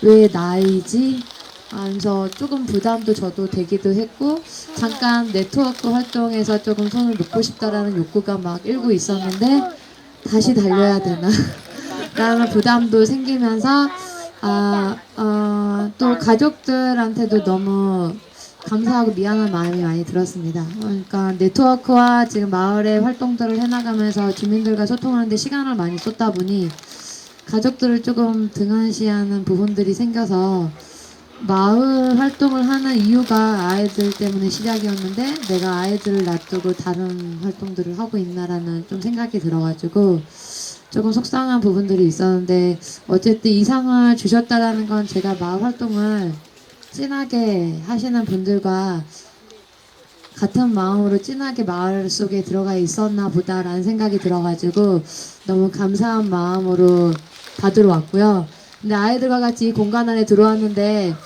왜 나이지? 하면서 조금 부담도 저도 되기도 했고 잠깐 네트워크 활동에서 조금 손을 놓고 싶다라는 욕구가 막 일고 있었는데 다시 달려야 되나? 라는 부담도 생기면서 또 가족들한테도 너무 감사하고 미안한 마음이 많이 들었습니다. 그러니까 네트워크와 지금 마을의 활동들을 해나가면서 주민들과 소통하는데 시간을 많이 쏟다 보니 가족들을 조금 등한시하는 부분들이 생겨서 마을 활동을 하는 이유가 아이들 때문에 시작이었는데 내가 아이들을 놔두고 다른 활동들을 하고 있나라는 좀 생각이 들어가지고 조금 속상한 부분들이 있었는데 어쨌든 이 상을 주셨다라는 건 제가 마을 활동을 진하게 하시는 분들과 같은 마음으로 진하게 마을 속에 들어가 있었나 보다라는 생각이 들어가지고 너무 감사한 마음으로 받으러 왔고요. 근데 아이들과 같이 이 공간 안에 들어왔는데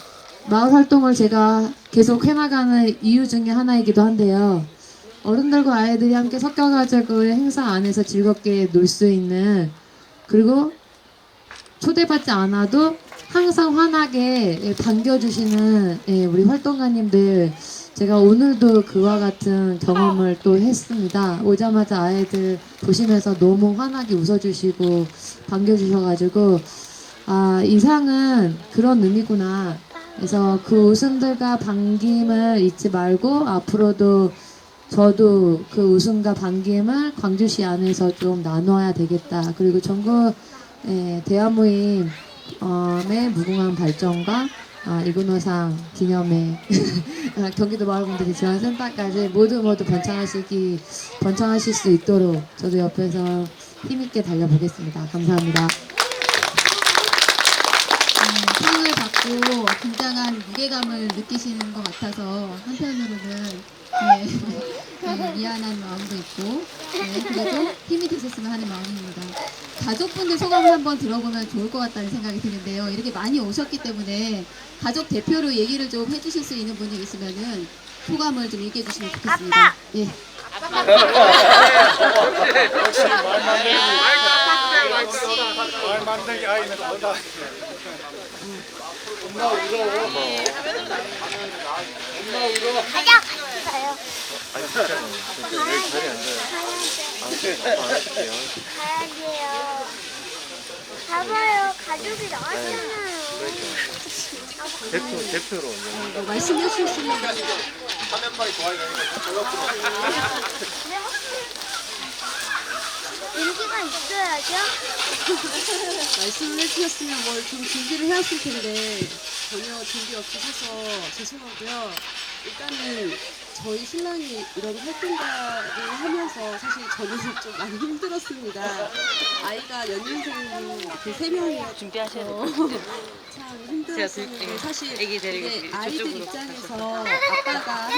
마을 활동을 제가 계속 해나가는 이유 중에 하나이기도 한데요. 어른들과 아이들이 함께 섞여가지고 행사 안에서 즐겁게 놀 수 있는 그리고 초대받지 않아도 항상 환하게 반겨주시는 우리 활동가님들 제가 오늘도 그와 같은 경험을 또 했습니다. 오자마자 아이들 보시면서 너무 환하게 웃어주시고 반겨주셔가지고 이 상은 그런 의미구나. 그래서 그 웃음들과 반김을 잊지 말고 앞으로도 저도 그 웃음과 반김을 광주시 안에서 좀 나눠야 되겠다. 그리고 전국 대화 모임의 무궁한 발전과 이구노상 기념회 경기도 마을분들이 지원센터까지 모두 번창하실 수 있도록 저도 옆에서 힘있게 달려보겠습니다. 감사합니다. 상을 받고 굉장한 무게감을 느끼시는 것 같아서 한편으로는 미안한 마음도 있고 그래도 힘이 되셨으면 하는 마음입니다. 가족분들 소감을 한번 들어보면 좋을 것 같다는 생각이 드는데요. 이렇게 많이 오셨기 때문에 가족 대표로 얘기를 좀 해주실 수 있는 분이 있으면은 소감을 좀 얘기해 주시면 좋겠습니다. 예. 역시 말 만들기 아이는 뭐다. 엄마 울어. 엄마 울어. 가자 가요. 아니 진짜 왜 자리 앉아요? 가야돼요. 봐봐요. 가족이 나왔잖아요. 대표로 말씀해 주시면 화면빨이 좋아야 인기가 있어야죠. 말씀을 해주셨으면 뭘 좀 준비를 해왔을 텐데 전혀 준비 없이 해서 죄송하고요. 일단은 저희 신랑이 이런 활동가를 하면서 사실 저는 좀 많이 힘들었습니다. 아이가 연년생이 그 3명이어서 준비하셔야 참 힘들었는데 사실 이게 아이들 입장에서 아빠가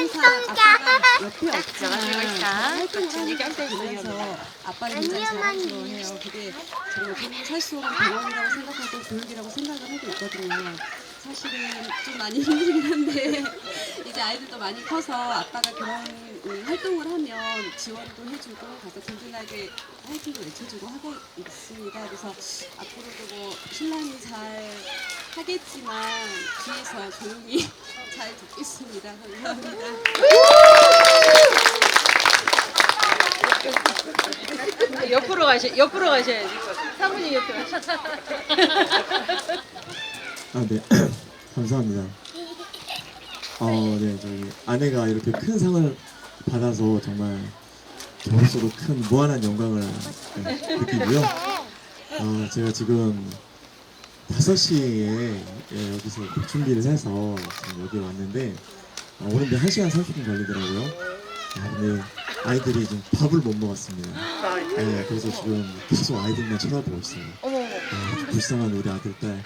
옆에 없지만 활동을 하는 걸 보면서 아빠를 굉장히 자랑스러워해요. 그게 정말 돈을 살 수 없는 병원이라고 생각하고 교육이라고 생각을 하고 있거든요. 사실은 좀 많이 힘들긴 한데 이제 아이들도 많이 커서 아빠가 그런 활동을 하면 지원도 해주고 가서 든든하게 화이팅도 외쳐주고 하고 있습니다. 그래서 앞으로도 뭐 신랑이 잘 하겠지만 뒤에서 조용히 잘 듣겠습니다. 감사합니다. 옆으로 가셔야지. 사모님 옆에 가셔. 아, 네. 감사합니다. 네, 저희 아내가 이렇게 큰 상을 받아서 정말 저로서도 큰 무한한 영광을 느끼고요. 제가 지금 5시에 여기서 준비를 해서 지금 여기 왔는데 오는데 1시간 30분 걸리더라고요. 근데 아이들이 지금 밥을 못 먹었습니다. 네, 그래서 지금 계속 아이들만 쳐다보고 있어요. 불쌍한 우리 아들 딸.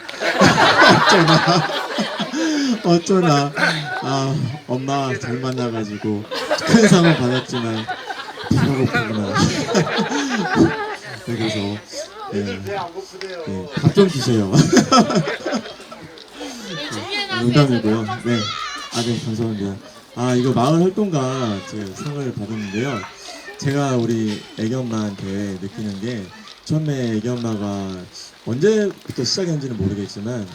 어쩌나. 엄마 잘 만나가지고 큰 상을 받았지만 배가 고프구나. 네, 그래서 밥 좀 주세요. 농담이고요. 네, 네, 감사합니다. 이거 마을 활동가 제가 상을 받았는데요. 제가 우리 애기 엄마한테 느끼는 게 처음에 애기 엄마가 언제부터 시작했는지는 모르겠지만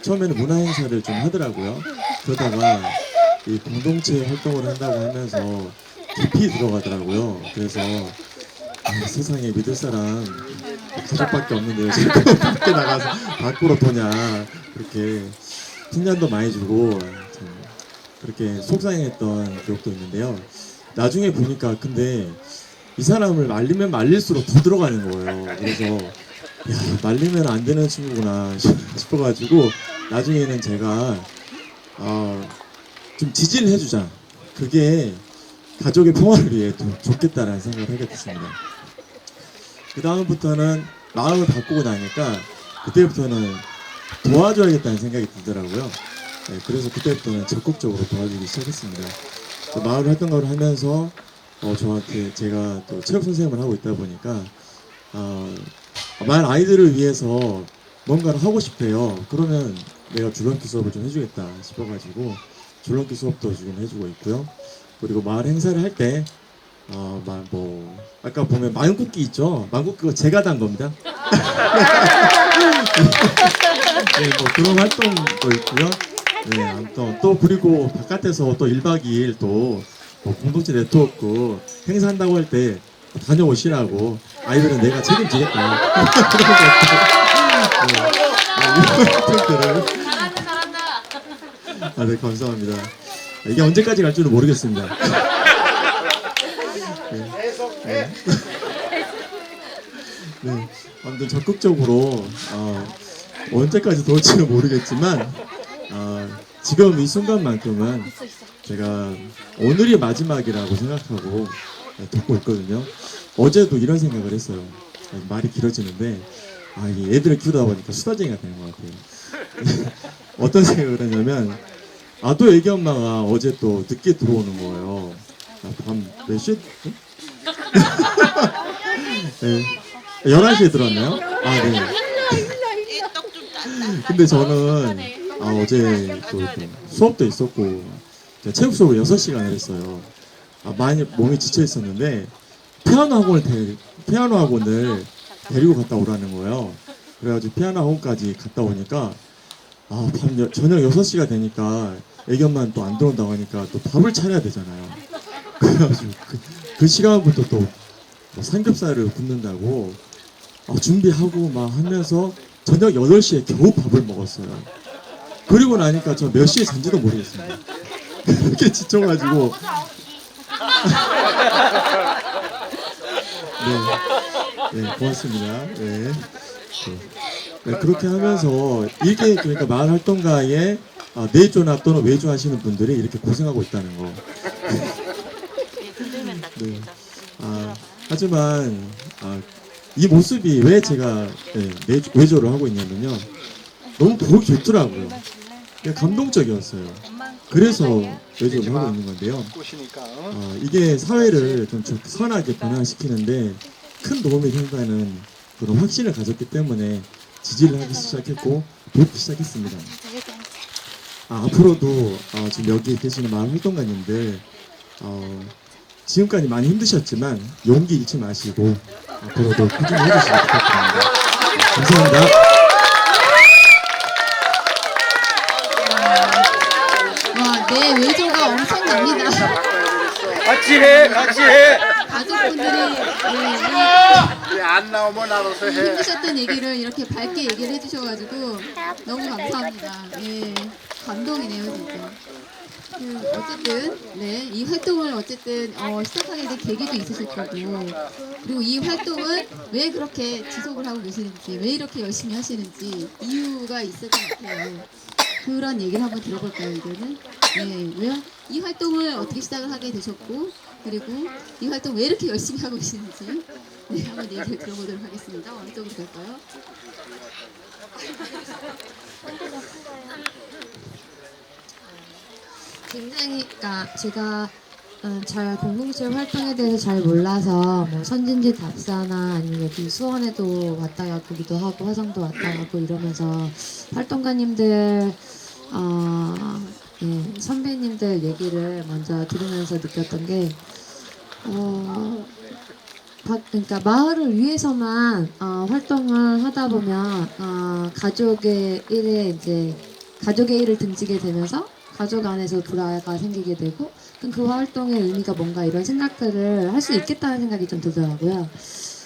처음에는 문화 행사를 좀 하더라고요. 그러다가 이 공동체 활동을 한다고 하면서 깊이 들어가더라고요. 그래서 세상에 믿을 사람 가족밖에 없는데 왜 자꾸 밖에 나가서 밖으로 도냐 그렇게 핀잔도 많이 주고 참 그렇게 속상했던 기억도 있는데요. 나중에 보니까 근데 이 사람을 말리면 말릴수록 더 들어가는 거예요. 그래서 야, 말리면 안 되는 친구구나 싶어가지고 나중에는 제가 좀 지지를 해주자. 그게 가족의 평화를 위해 좀 좋겠다라는 생각을 하게 됐습니다. 그 다음부터는 마음을 바꾸고 나니까 그때부터는 도와줘야겠다는 생각이 들더라고요. 네, 그래서 그때부터는 적극적으로 도와주기 시작했습니다. 마을 활동가를 하면서 저한테 제가 또 체육 선생님을 하고 있다 보니까 마을 아이들을 위해서 뭔가를 하고 싶대요. 그러면 내가 줄넘기 수업을 좀 해주겠다 싶어가지고 줄넘기 수업도 지금 해주고 있고요. 그리고 마을 행사를 할 때 아까 보면 망국기 있죠? 망국기가 제가 단 겁니다. 네, 뭐 그런 활동도 있고요. 네, 아무튼 또 그리고 바깥에서 또 1박 2일 또 뭐 공동체 네트워크 행사한다고 할 때 다녀오시라고 아이들은 내가 책임지겠다. 이런 네, 감사합니다. 이게 언제까지 갈 줄은 모르겠습니다. 네, 아무튼 적극적으로 언제까지 돌지는 모르겠지만 지금 이 순간만큼은 제가 오늘이 마지막이라고 생각하고 듣고 있거든요. 어제도 이런 생각을 했어요. 말이 길어지는데 이 애들을 키우다 보니까 수다쟁이가 되는 것 같아요. 어떤 생각을 했냐면 또 애기 엄마가 어제 또 늦게 들어오는 거예요. 밤 몇 시에? 네. 11시에 들어왔나요? 네. 근데 저는 어제 또 수업도 있었고 체육 수업을 6시간을 했어요. 많이 몸이 지쳐 있었는데 피아노 학원을 데리고 갔다 오라는 거예요. 그래가지고 피아노 학원까지 갔다 오니까 저녁 6시가 되니까 애기 엄마는 또 안 들어온다고 하니까 또 밥을 차려야 되잖아요. 그래가지고 그 시간부터 또 삼겹살을 굽는다고 준비하고 막 하면서 저녁 8시에 겨우 밥을 먹었어요. 그리고 나니까 저 몇 시에 잔지도 모르겠습니다. 그렇게 지쳐가지고 네, 고맙습니다. 네. 그렇게 하면서 이게 그러니까 마을 활동가의 내조나 또는 외조하시는 분들이 이렇게 고생하고 있다는 거. 네. 하지만 이 모습이 왜 제가 외조를 하고 있냐면요. 너무 보기 좋더라고요. 그냥 감동적이었어요. 그래서 외조를 하고 있는 건데요. 이게 사회를 좀 선하게 변화시키는데 큰 도움이 된다는 그런 확신을 가졌기 때문에 지지를 하기 시작했고 돕기 시작했습니다. 앞으로도 지금 여기 계시는 마을 활동가님들 지금까지 많이 힘드셨지만 용기 잃지 마시고 앞으로도 꾸준히 해주시길 부탁드립니다. 감사합니다. 와, 내 외조가 엄청납니다. 같이 해. 가족분들이 안 나오면 알아서 해. 힘드셨던 얘기를 이렇게 밝게 얘기를 해주셔가지고 너무 감사합니다. 예, 감동이네요 진짜. 어쨌든 이 활동을 어쨌든 시작하게 된 계기도 있으실 거고, 그리고 이 활동을 왜 그렇게 지속을 하고 계시는지, 왜 이렇게 열심히 하시는지 이유가 있을 것 같아요. 그런 얘기를 한번 들어볼까요, 이제는? 왜 이 활동을 어떻게 시작을 하게 되셨고, 그리고 이 활동 왜 이렇게 열심히 하고 계시는지 한번 얘기를 들어보도록 하겠습니다. 어느 쪽으로 갈까요? 굉장히, 제가 잘 공동체 활동에 대해서 잘 몰라서 뭐 선진지 답사나 아니면 여기 수원에도 왔다 가기도 하고 화성도 왔다 가고 이러면서 활동가님들 선배님들 얘기를 먼저 들으면서 느꼈던 게 그러니까 마을을 위해서만 활동을 하다 보면 가족의 일을 등지게 되면서 가족 안에서 불화가 생기게 되고 그 활동의 의미가 뭔가 이런 생각들을 할 수 있겠다는 생각이 좀 들더라고요.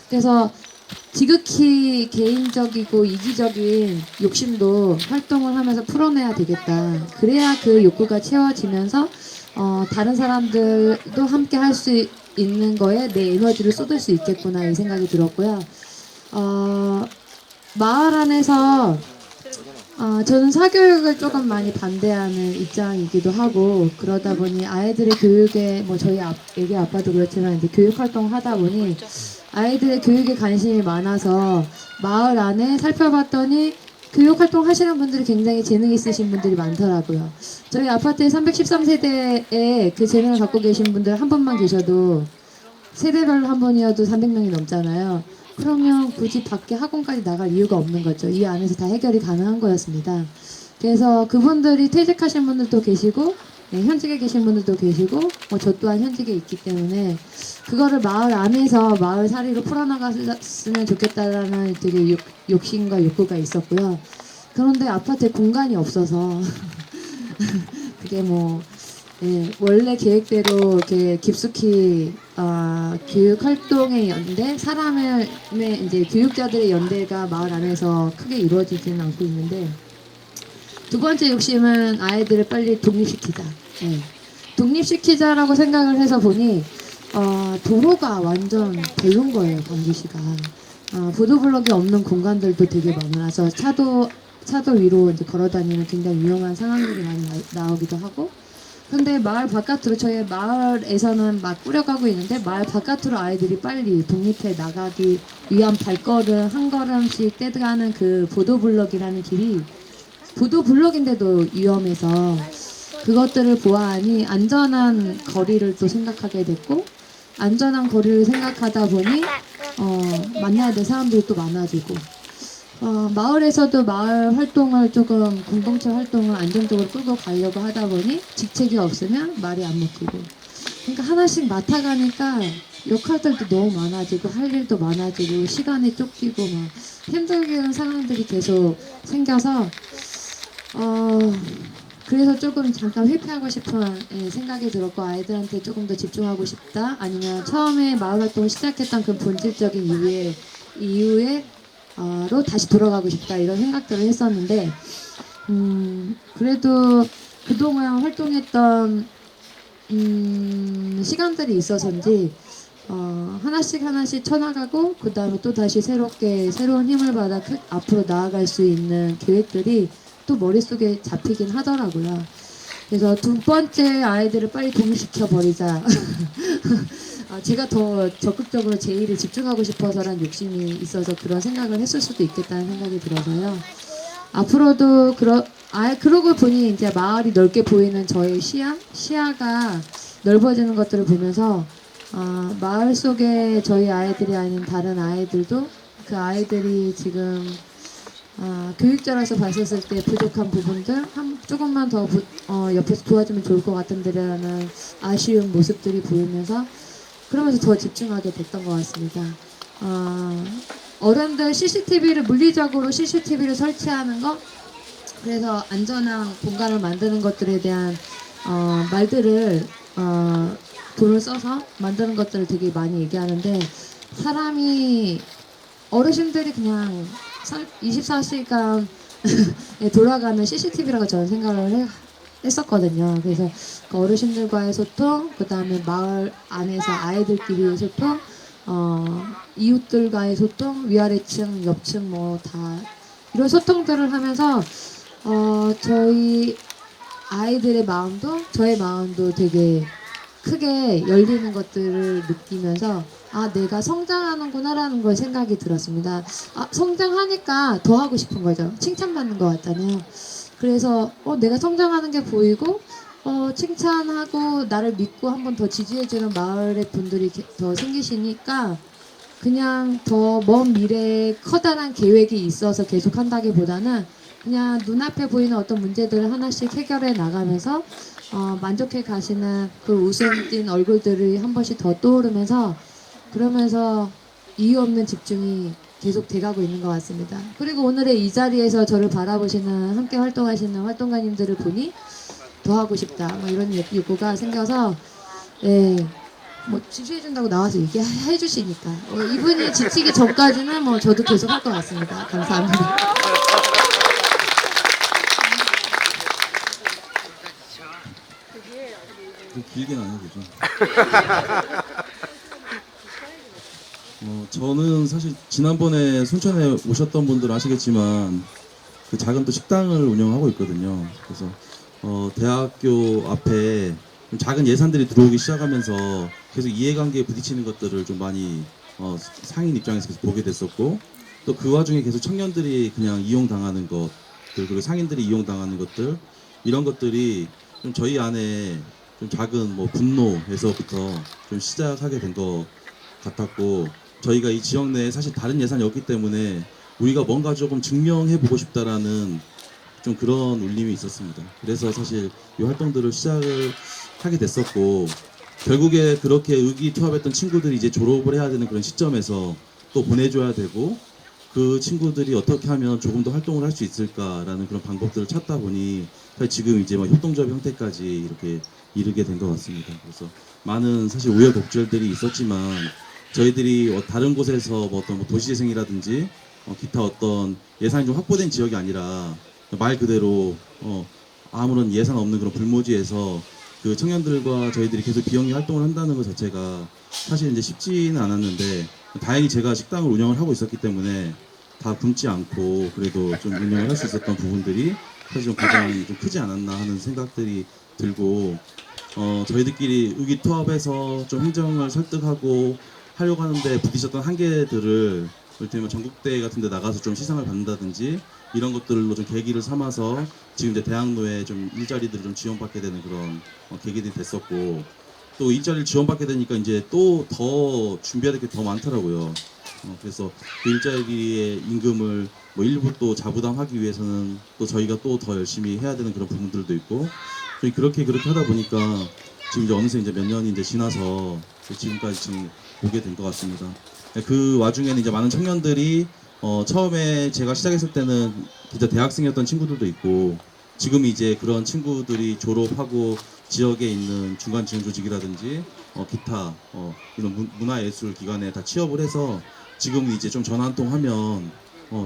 그래서 지극히 개인적이고 이기적인 욕심도 활동을 하면서 풀어내야 되겠다. 그래야 그 욕구가 채워지면서 다른 사람들도 함께 할 수 있는 거에 내 에너지를 쏟을 수 있겠구나 이 생각이 들었고요. 마을 안에서 저는 사교육을 조금 많이 반대하는 입장이기도 하고, 그러다 보니 아이들의 교육에 저희 애기 아빠도 그렇지만 이제 교육 활동을 하다 보니 아이들의 교육에 관심이 많아서 마을 안에 살펴봤더니 교육 활동 하시는 분들이 굉장히 재능 있으신 분들이 많더라고요. 저희 아파트에 313세대에 그 재능을 갖고 계신 분들 한 분만 계셔도 세대별로 한 분이어도 300명이 넘잖아요. 그러면 굳이 밖에 학원까지 나갈 이유가 없는 거죠. 이 안에서 다 해결이 가능한 거였습니다. 그래서 그분들이 퇴직하신 분들도 계시고 현직에 계신 분들도 계시고 저 또한 현직에 있기 때문에 그거를 마을 안에서 마을 살이로 풀어나갔으면 좋겠다라는 되게 욕심과 욕구가 있었고요. 그런데 아파트에 공간이 없어서 그게 원래 계획대로 이렇게 깊숙이 교육 활동의 연대, 사람의 이제 교육자들의 연대가 마을 안에서 크게 이루어지지는 않고 있는데, 두 번째 욕심은 아이들을 빨리 독립시키자. 독립시키자라고 생각을 해서 보니 도로가 완전 별론 거예요, 광주시가. 보도블럭이 없는 공간들도 되게 많아서 차도 위로 이제 걸어다니는 굉장히 위험한 상황들이 많이 나오기도 하고. 근데 마을 바깥으로, 저희 마을에서는 막 꾸려가고 있는데 마을 바깥으로 아이들이 빨리 독립해 나가기 위한 발걸음 한 걸음씩 떼가는 그 보도블럭이라는 길이 보도블럭인데도 위험해서 그것들을 보아하니 안전한 거리를 또 생각하게 됐고, 안전한 거리를 생각하다 보니 만나야 될 사람들이 또 많아지고, 마을에서도 마을 활동을 조금 공동체 활동을 안정적으로 끌고 가려고 하다 보니 직책이 없으면 말이 안 먹히고, 그러니까 하나씩 맡아가니까 역할들도 너무 많아지고 할 일도 많아지고 시간이 쫓기고 막 힘들게 하는 상황들이 계속 생겨서 그래서 조금 잠깐 회피하고 싶은 생각이 들었고, 아이들한테 조금 더 집중하고 싶다, 아니면 처음에 마을 활동을 시작했던 그 본질적인 이유에 로 다시 돌아가고 싶다, 이런 생각들을 했었는데, 그래도 그동안 활동했던 시간들이 있어서인지 하나씩 쳐나가고 그 다음에 또 다시 새로운 힘을 받아 앞으로 나아갈 수 있는 계획들이 또 머릿속에 잡히긴 하더라고요. 그래서 두 번째 아이들을 빨리 독립시켜 버리자. 제가 더 적극적으로 제 일에 집중하고 싶어서란 욕심이 있어서 그런 생각을 했을 수도 있겠다는 생각이 들어서요. 앞으로도 그러고 보니 이제 마을이 넓게 보이는 저의 시야가 넓어지는 것들을 보면서 마을 속에 저희 아이들이 아닌 다른 아이들도 그 아이들이 지금 교육자로서 봤었을 때 부족한 부분들 조금만 더 옆에서 도와주면 좋을 것 같은데라는 아쉬운 모습들이 보이면서 그러면서 더 집중하게 됐던 것 같습니다. 어른들 물리적으로 CCTV를 설치하는 것, 그래서 안전한 공간을 만드는 것들에 대한 말들을 돈을 써서 만드는 것들을 되게 많이 얘기하는데, 어르신들이 그냥 24시간 돌아가는 CCTV라고 저는 생각을 했었거든요. 그래서 그 어르신들과의 소통, 그 다음에 마을 안에서 아이들끼리의 소통, 이웃들과의 소통, 위아래층, 옆층 뭐 다 이런 소통들을 하면서 저희 아이들의 마음도 저의 마음도 되게 크게 열리는 것들을 느끼면서 내가 성장하는구나라는 걸 생각이 들었습니다. 성장하니까 더 하고 싶은 거죠. 칭찬받는 것 같잖아요. 그래서 내가 성장하는 게 보이고 칭찬하고 나를 믿고 한 번 더 지지해주는 마을의 분들이 더 생기시니까 그냥 더 먼 미래에 커다란 계획이 있어서 계속 한다기보다는 그냥 눈앞에 보이는 어떤 문제들을 하나씩 해결해 나가면서 만족해 가시는 그 웃음 띤 얼굴들이 한 번씩 더 떠오르면서 그러면서 이유 없는 집중이 계속 돼가고 있는 것 같습니다. 그리고 오늘의 이 자리에서 저를 바라보시는 함께 활동하시는 활동가님들을 보니 더 하고 싶다 뭐 이런 욕구가 생겨서 뭐 지지해준다고 나와서 얘기해 주시니까 이분이 지치기 전까지는 뭐 저도 계속 할 것 같습니다. 감사합니다. 길게는 안 해도 되죠. 저는 사실 지난번에 순천에 오셨던 분들 아시겠지만 그 작은 또 식당을 운영하고 있거든요. 그래서 대학교 앞에 좀 작은 예산들이 들어오기 시작하면서 계속 이해관계에 부딪히는 것들을 좀 많이 상인 입장에서 계속 보게 됐었고, 또 그 와중에 계속 청년들이 그냥 이용당하는 것들, 그리고 상인들이 이용당하는 것들, 이런 것들이 좀 저희 안에 좀 작은 뭐 분노에서부터 좀 시작하게 된 것 같았고, 저희가 이 지역 내에 사실 다른 예산이 없기 때문에 우리가 뭔가 조금 증명해보고 싶다라는 좀 그런 울림이 있었습니다. 그래서 사실 이 활동들을 시작을 하게 됐었고, 결국에 그렇게 의기투합했던 친구들이 이제 졸업을 해야 되는 그런 시점에서 또 보내줘야 되고, 그 친구들이 어떻게 하면 조금 더 활동을 할 수 있을까라는 그런 방법들을 찾다 보니 지금 이제 막 협동조합 형태까지 이렇게 이르게 된 것 같습니다. 그래서 많은 사실 우여곡절들이 있었지만 저희들이 다른 곳에서 뭐 어떤 도시재생이라든지 기타 어떤 예산이 좀 확보된 지역이 아니라 말 그대로 아무런 예산 없는 그런 불모지에서 그 청년들과 저희들이 계속 비영리 활동을 한다는 것 자체가 사실 이제 쉽지는 않았는데, 다행히 제가 식당을 운영을 하고 있었기 때문에 다 굶지 않고 그래도 좀 운영을 할 수 있었던 부분들이 사실 좀 가장 좀 크지 않았나 하는 생각들이 들고, 저희들끼리 의기투합해서 좀 행정을 설득하고 하려고 하는데 부딪혔던 한계들을 이를테면 전국대회 같은 데 나가서 좀 시상을 받는다든지 이런 것들로 좀 계기를 삼아서 지금 이제 대학로에 좀 일자리들을 좀 지원받게 되는 그런 계기들이 됐었고, 또 일자리를 지원받게 되니까 이제 또 더 준비해야 될 게 더 많더라고요. 그래서 그 일자리의 임금을 뭐 일부 또 자부담하기 위해서는 또 저희가 또 더 열심히 해야 되는 그런 부분들도 있고, 그렇게 하다 보니까 지금 이제 어느새 이제 몇 년이 이제 지나서 지금까지 지금 오게 된 것 같습니다. 그 와중에는 이제 많은 청년들이 처음에 제가 시작했을 때는 진짜 대학생이었던 친구들도 있고, 지금 이제 그런 친구들이 졸업하고 지역에 있는 중간 지원 조직이라든지 기타 이런 문화예술 기관에 다 취업을 해서 지금 이제 좀 전화 한 통 하면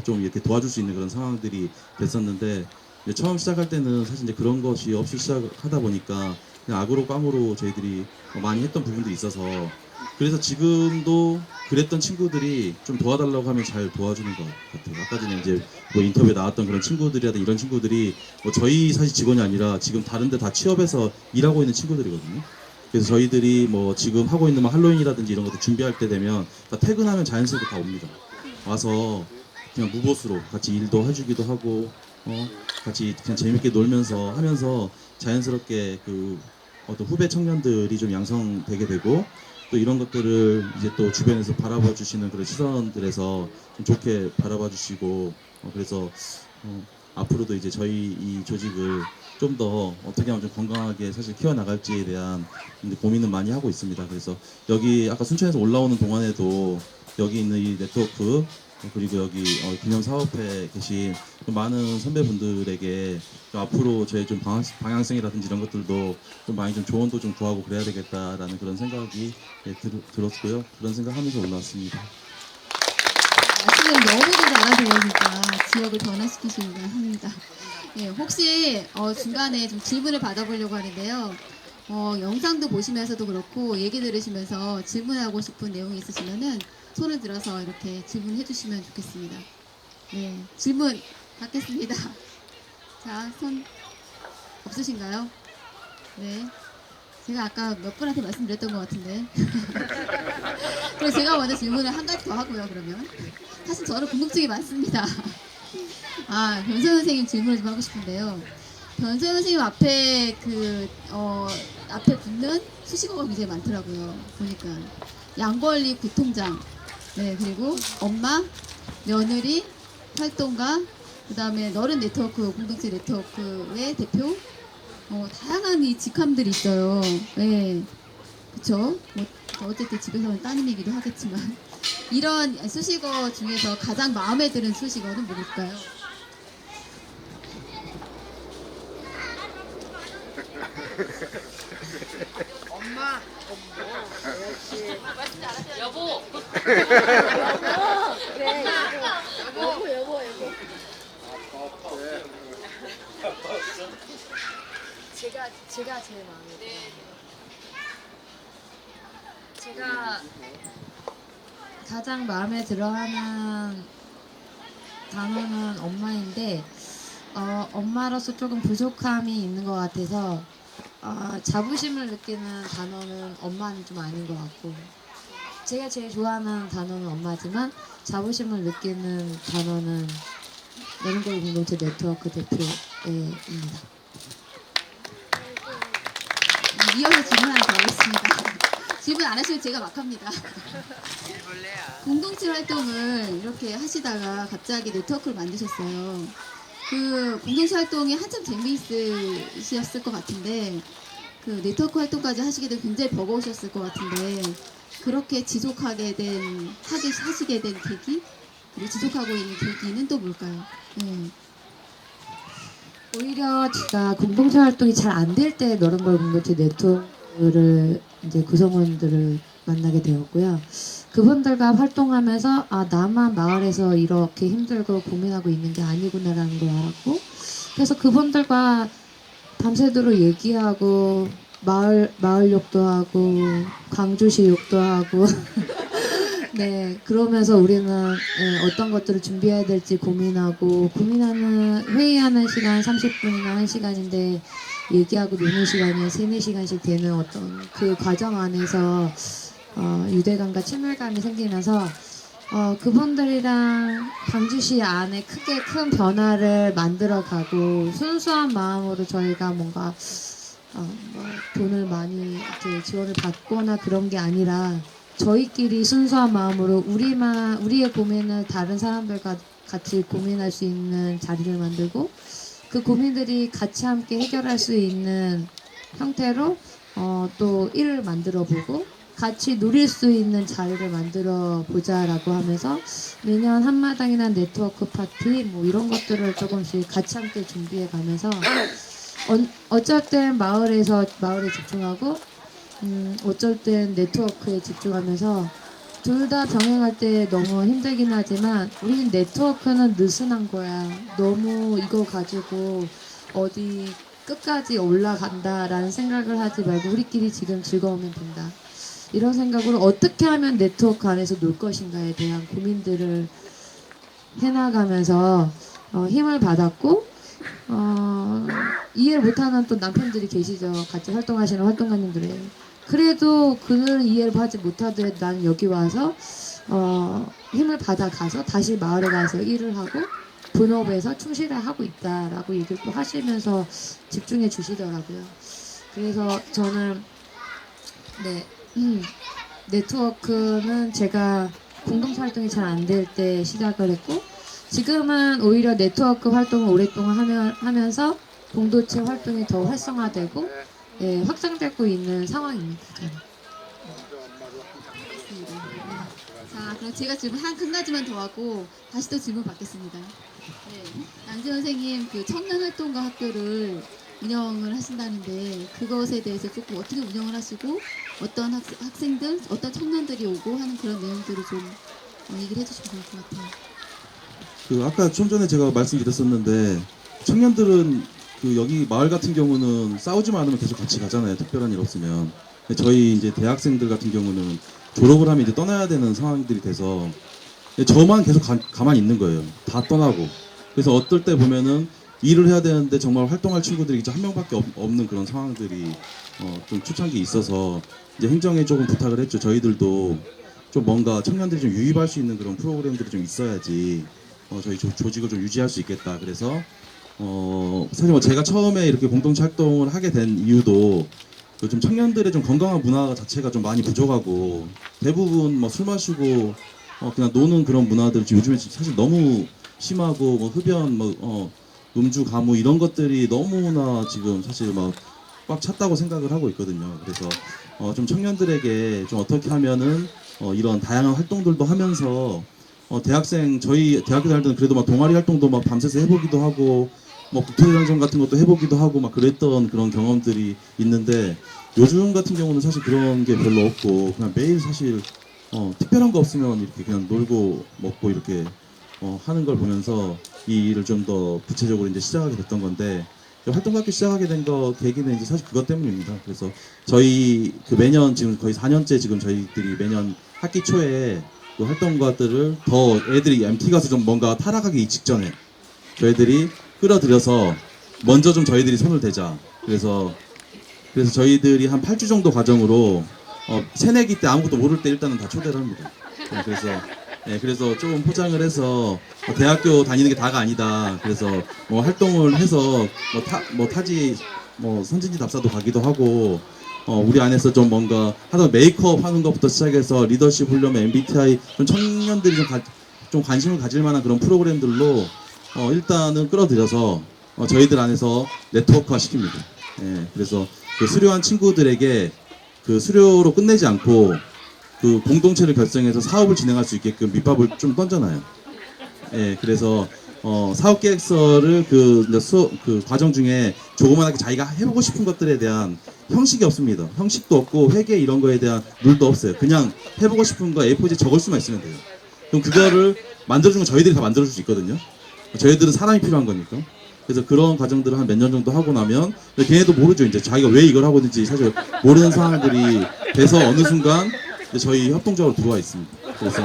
좀 이렇게 도와줄 수 있는 그런 상황들이 됐었는데, 이제 처음 시작할 때는 사실 이제 그런 것이 없이 시작하다 보니까 그냥 악으로 깡으로 저희들이 많이 했던 부분들이 있어서, 그래서 지금도 그랬던 친구들이 좀 도와달라고 하면 잘 도와주는 것 같아요. 아까 전에 이제 뭐 인터뷰에 나왔던 그런 친구들이라든지 이런 친구들이 뭐 저희 사실 직원이 아니라 지금 다른 데 다 취업해서 일하고 있는 친구들이거든요. 그래서 저희들이 뭐 지금 하고 있는 뭐 할로윈이라든지 이런 것들 준비할 때 되면 다 퇴근하면 자연스럽게 다 옵니다. 와서 그냥 무보수로 같이 일도 해주기도 하고 같이 그냥 재밌게 놀면서 하면서 자연스럽게 그 어떤 후배 청년들이 좀 양성되게 되고 또 이런 것들을 이제 또 주변에서 바라봐 주시는 그런 시선들에서 좀 좋게 바라봐 주시고 그래서 앞으로도 이제 저희 이 조직을 좀 더 어떻게 하면 좀 건강하게 사실 키워나갈지에 대한 고민은 많이 하고 있습니다. 그래서 여기 아까 순천에서 올라오는 동안에도 여기 있는 이 네트워크 그리고 여기 기념사업회에 계신 많은 선배분들에게 좀 앞으로 저희 좀 방향성이라든지 이런 것들도 좀 많이 좀 조언도 좀 구하고 그래야 되겠다라는 그런 생각이 들었고요. 그런 생각하면서 올라왔습니다. 말씀을 너무도 잘하시니까 지역을 변화시키시는가 합니다. 네, 혹시 중간에 좀 질문을 받아보려고 하는데요. 영상도 보시면서도 그렇고 얘기 들으시면서 질문하고 싶은 내용이 있으시면은 손을 들어서 이렇게 질문해 주시면 좋겠습니다. 네, 질문 받겠습니다. 자, 손 없으신가요? 네. 제가 아까 몇 분한테 말씀드렸던 것 같은데. 그래서 제가 먼저 질문을 한 가지 더 하고요, 그러면. 사실 저는 궁금증이 많습니다. 변소연 선생님 질문을 좀 하고 싶은데요. 변소연 선생님 앞에 앞에 붙는 수식어가 굉장히 많더라고요. 보니까. 양권리 구통장. 네, 그리고 엄마, 며느리, 활동가, 그 다음에 너른 네트워크, 공동체 네트워크의 대표. 다양한 이 직함들이 있어요. 네. 그쵸? 어쨌든 집에서는 따님이기도 하겠지만. 이런 수식어 중에서 가장 마음에 드는 수식어는 뭘까요? 엄마. 그렇지. 여보. 그래, 여보. 제가 제일 마음에 들어요. 제가 가장 마음에 들어하는 단어는 엄마인데 엄마로서 조금 부족함이 있는 것 같아서 자부심을 느끼는 단어는 엄마는 좀 아닌 것 같고 제가 제일 좋아하는 단어는 엄마지만 자부심을 느끼는 단어는 내른골 공동체 네트워크 대표입니다. 이어서 질문 하나 더 하겠습니다. 질문 안 하시면 제가 막 합니다. 공동체 활동을 이렇게 하시다가 갑자기 네트워크를 만드셨어요. 그 공동체 활동이 한참 재미있으셨을 것 같은데 그 네트워크 활동까지 하시게 되면 굉장히 버거우셨을 것 같은데 그렇게 지속하게 하시게 된 계기 그리고 지속하고 있는 계기는 또 뭘까요? 네. 오히려 제가 공동체 활동이 잘 안 될 때 너른걸 공동체 네트워크를 이제 구성원들을 만나게 되었고요. 그분들과 활동하면서 나만 마을에서 이렇게 힘들고 고민하고 있는 게 아니구나라는 걸 알았고 그래서 그분들과 밤새도록 얘기하고 마을 욕도 하고 광주시 욕도 하고 네, 그러면서 우리는 어떤 것들을 준비해야 될지 고민하는 회의하는 시간 30분이나 1시간인데 얘기하고 노는 시간이 3-4시간씩 되는 어떤 그 과정 안에서 유대감과 친밀감이 생기면서 그분들이랑 광주시 안에 큰 변화를 만들어가고 순수한 마음으로 저희가 뭔가 돈을 많이 이렇게 지원을 받거나 그런 게 아니라 저희끼리 순수한 마음으로 우리의 고민을 다른 사람들과 같이 고민할 수 있는 자리를 만들고 그 고민들이 같이 함께 해결할 수 있는 형태로 또 일을 만들어 보고 같이 누릴 수 있는 자리를 만들어 보자라고 하면서 매년 한마당이나 네트워크 파티 뭐 이런 것들을 조금씩 같이 함께 준비해 가면서 어쩔 땐 마을에 집중하고 어쩔 땐 네트워크에 집중하면서 둘 다 병행할 때 너무 힘들긴 하지만 우리는 네트워크는 느슨한 거야. 너무 이거 가지고 어디 끝까지 올라간다라는 생각을 하지 말고 우리끼리 지금 즐거우면 된다. 이런 생각으로 어떻게 하면 네트워크 안에서 놀 것인가에 대한 고민들을 해나가면서 힘을 받았고 이해를 못하는 또 남편들이 계시죠. 같이 활동하시는 활동가님들의 그래도 그들은 이해를 하지 못하더라도 나는 여기 와서 힘을 받아가서 다시 마을에 가서 일을 하고 본업에서 충실을 하고 있다라고 얘기를 또 하시면서 집중해 주시더라고요. 그래서 저는 네 네트워크는 제가 공동체 활동이 잘 안 될 때 시작을 했고 지금은 오히려 네트워크 활동을 오랫동안 하면서 공동체 활동이 더 활성화되고 예, 확장되고 있는 상황입니다. 저는. 자, 그럼 제가 질문 한 가지만 더 하고 다시 또 질문 받겠습니다. 네, 양재 선생님 그 청년활동가 학교를 운영을 하신다는데 그것에 대해서 조금 어떻게 운영을 하시고 어떤 학생들, 어떤 청년들이 오고 하는 그런 내용들을 좀 얘기를 해주시면 좋을 것 같아요. 그 아까 좀 전에 제가 말씀드렸었는데 청년들은 그 여기 마을 같은 경우는 싸우지만 않으면 계속 같이 가잖아요. 특별한 일 없으면. 근데 저희 이제 대학생들 같은 경우는 졸업을 하면 이제 떠나야 되는 상황들이 돼서 저만 계속 가만히 있는 거예요. 다 떠나고. 그래서 어떨 때 보면은 일을 해야 되는데 정말 활동할 친구들이 이제 한 명밖에 없는 그런 상황들이 좀 초창기에 있어서 이제 행정에 조금 부탁을 했죠. 저희들도 좀 뭔가 청년들이 좀 유입할 수 있는 그런 프로그램들이 좀 있어야지 저희 조직을 좀 유지할 수 있겠다. 그래서 사실 제가 처음에 이렇게 공동체 활동을 하게 된 이유도 좀 청년들의 좀 건강한 문화 자체가 좀 많이 부족하고 대부분 술 마시고 그냥 노는 그런 문화들 요즘에 사실 너무 심하고 흡연 음주 가무 이런 것들이 너무나 지금 사실 꽉 찼다고 생각을 하고 있거든요. 그래서 좀 청년들에게 좀 어떻게 하면은 이런 다양한 활동들도 하면서 저희 대학교 다닐 때는 그래도 동아리 활동도 밤새서 해보기도 하고 국토대장정 같은 것도 해보기도 하고 그랬던 그런 경험들이 있는데 요즘 같은 경우는 사실 그런 게 별로 없고 그냥 매일 사실 특별한 거 없으면 이렇게 그냥 놀고 먹고 이렇게 하는 걸 보면서 이 일을 좀 더 구체적으로 이제 시작하게 됐던 건데 활동학교 시작하게 된 거 계기는 이제 사실 그것 때문입니다. 그래서 저희 매년 지금 거의 4년째 지금 저희들이 매년 학기 초에 그 활동가들을 더 애들이 MT 가서 좀 뭔가 타락하기 직전에 저희들이 끌어들여서 먼저 좀 저희들이 손을 대자. 그래서 저희들이 한 8주 정도 과정으로 새내기 때 아무것도 모를 때 일단은 다 초대를 합니다. 그래서 좀 포장을 해서 대학교 다니는 게 다가 아니다. 그래서 활동을 해서 타지 선진지 답사도 가기도 하고 우리 안에서 좀 뭔가 하다 메이크업 하는 것부터 시작해서 리더십 훈련, MBTI 좀 청년들이 좀 관심을 가질 만한 그런 프로그램들로 일단은 끌어들여서 저희들 안에서 네트워크화 시킵니다. 그래서 그 수료한 친구들에게 그 수료로 끝내지 않고 그 공동체를 결성해서 사업을 진행할 수 있게끔 밑밥을 좀 던져놔요. 그래서 사업 계획서를 그 과정 중에 조그만하게 자기가 해보고 싶은 것들에 대한 형식이 없습니다. 형식도 없고 회계 이런 거에 대한 룰도 없어요. 그냥 해보고 싶은 거 A4지에 적을 수만 있으면 돼요. 그럼 그거를 만들어주는 건 저희들이 다 만들어줄 수 있거든요. 저희들은 사람이 필요한 거니까. 그래서 그런 과정들을 한 몇 년 정도 하고 나면 걔네도 모르죠. 이제 자기가 왜 이걸 하고 있는지 사실 모르는 상황들이 돼서 어느 순간 저희 협동적으로 들어와 있습니다. 그래서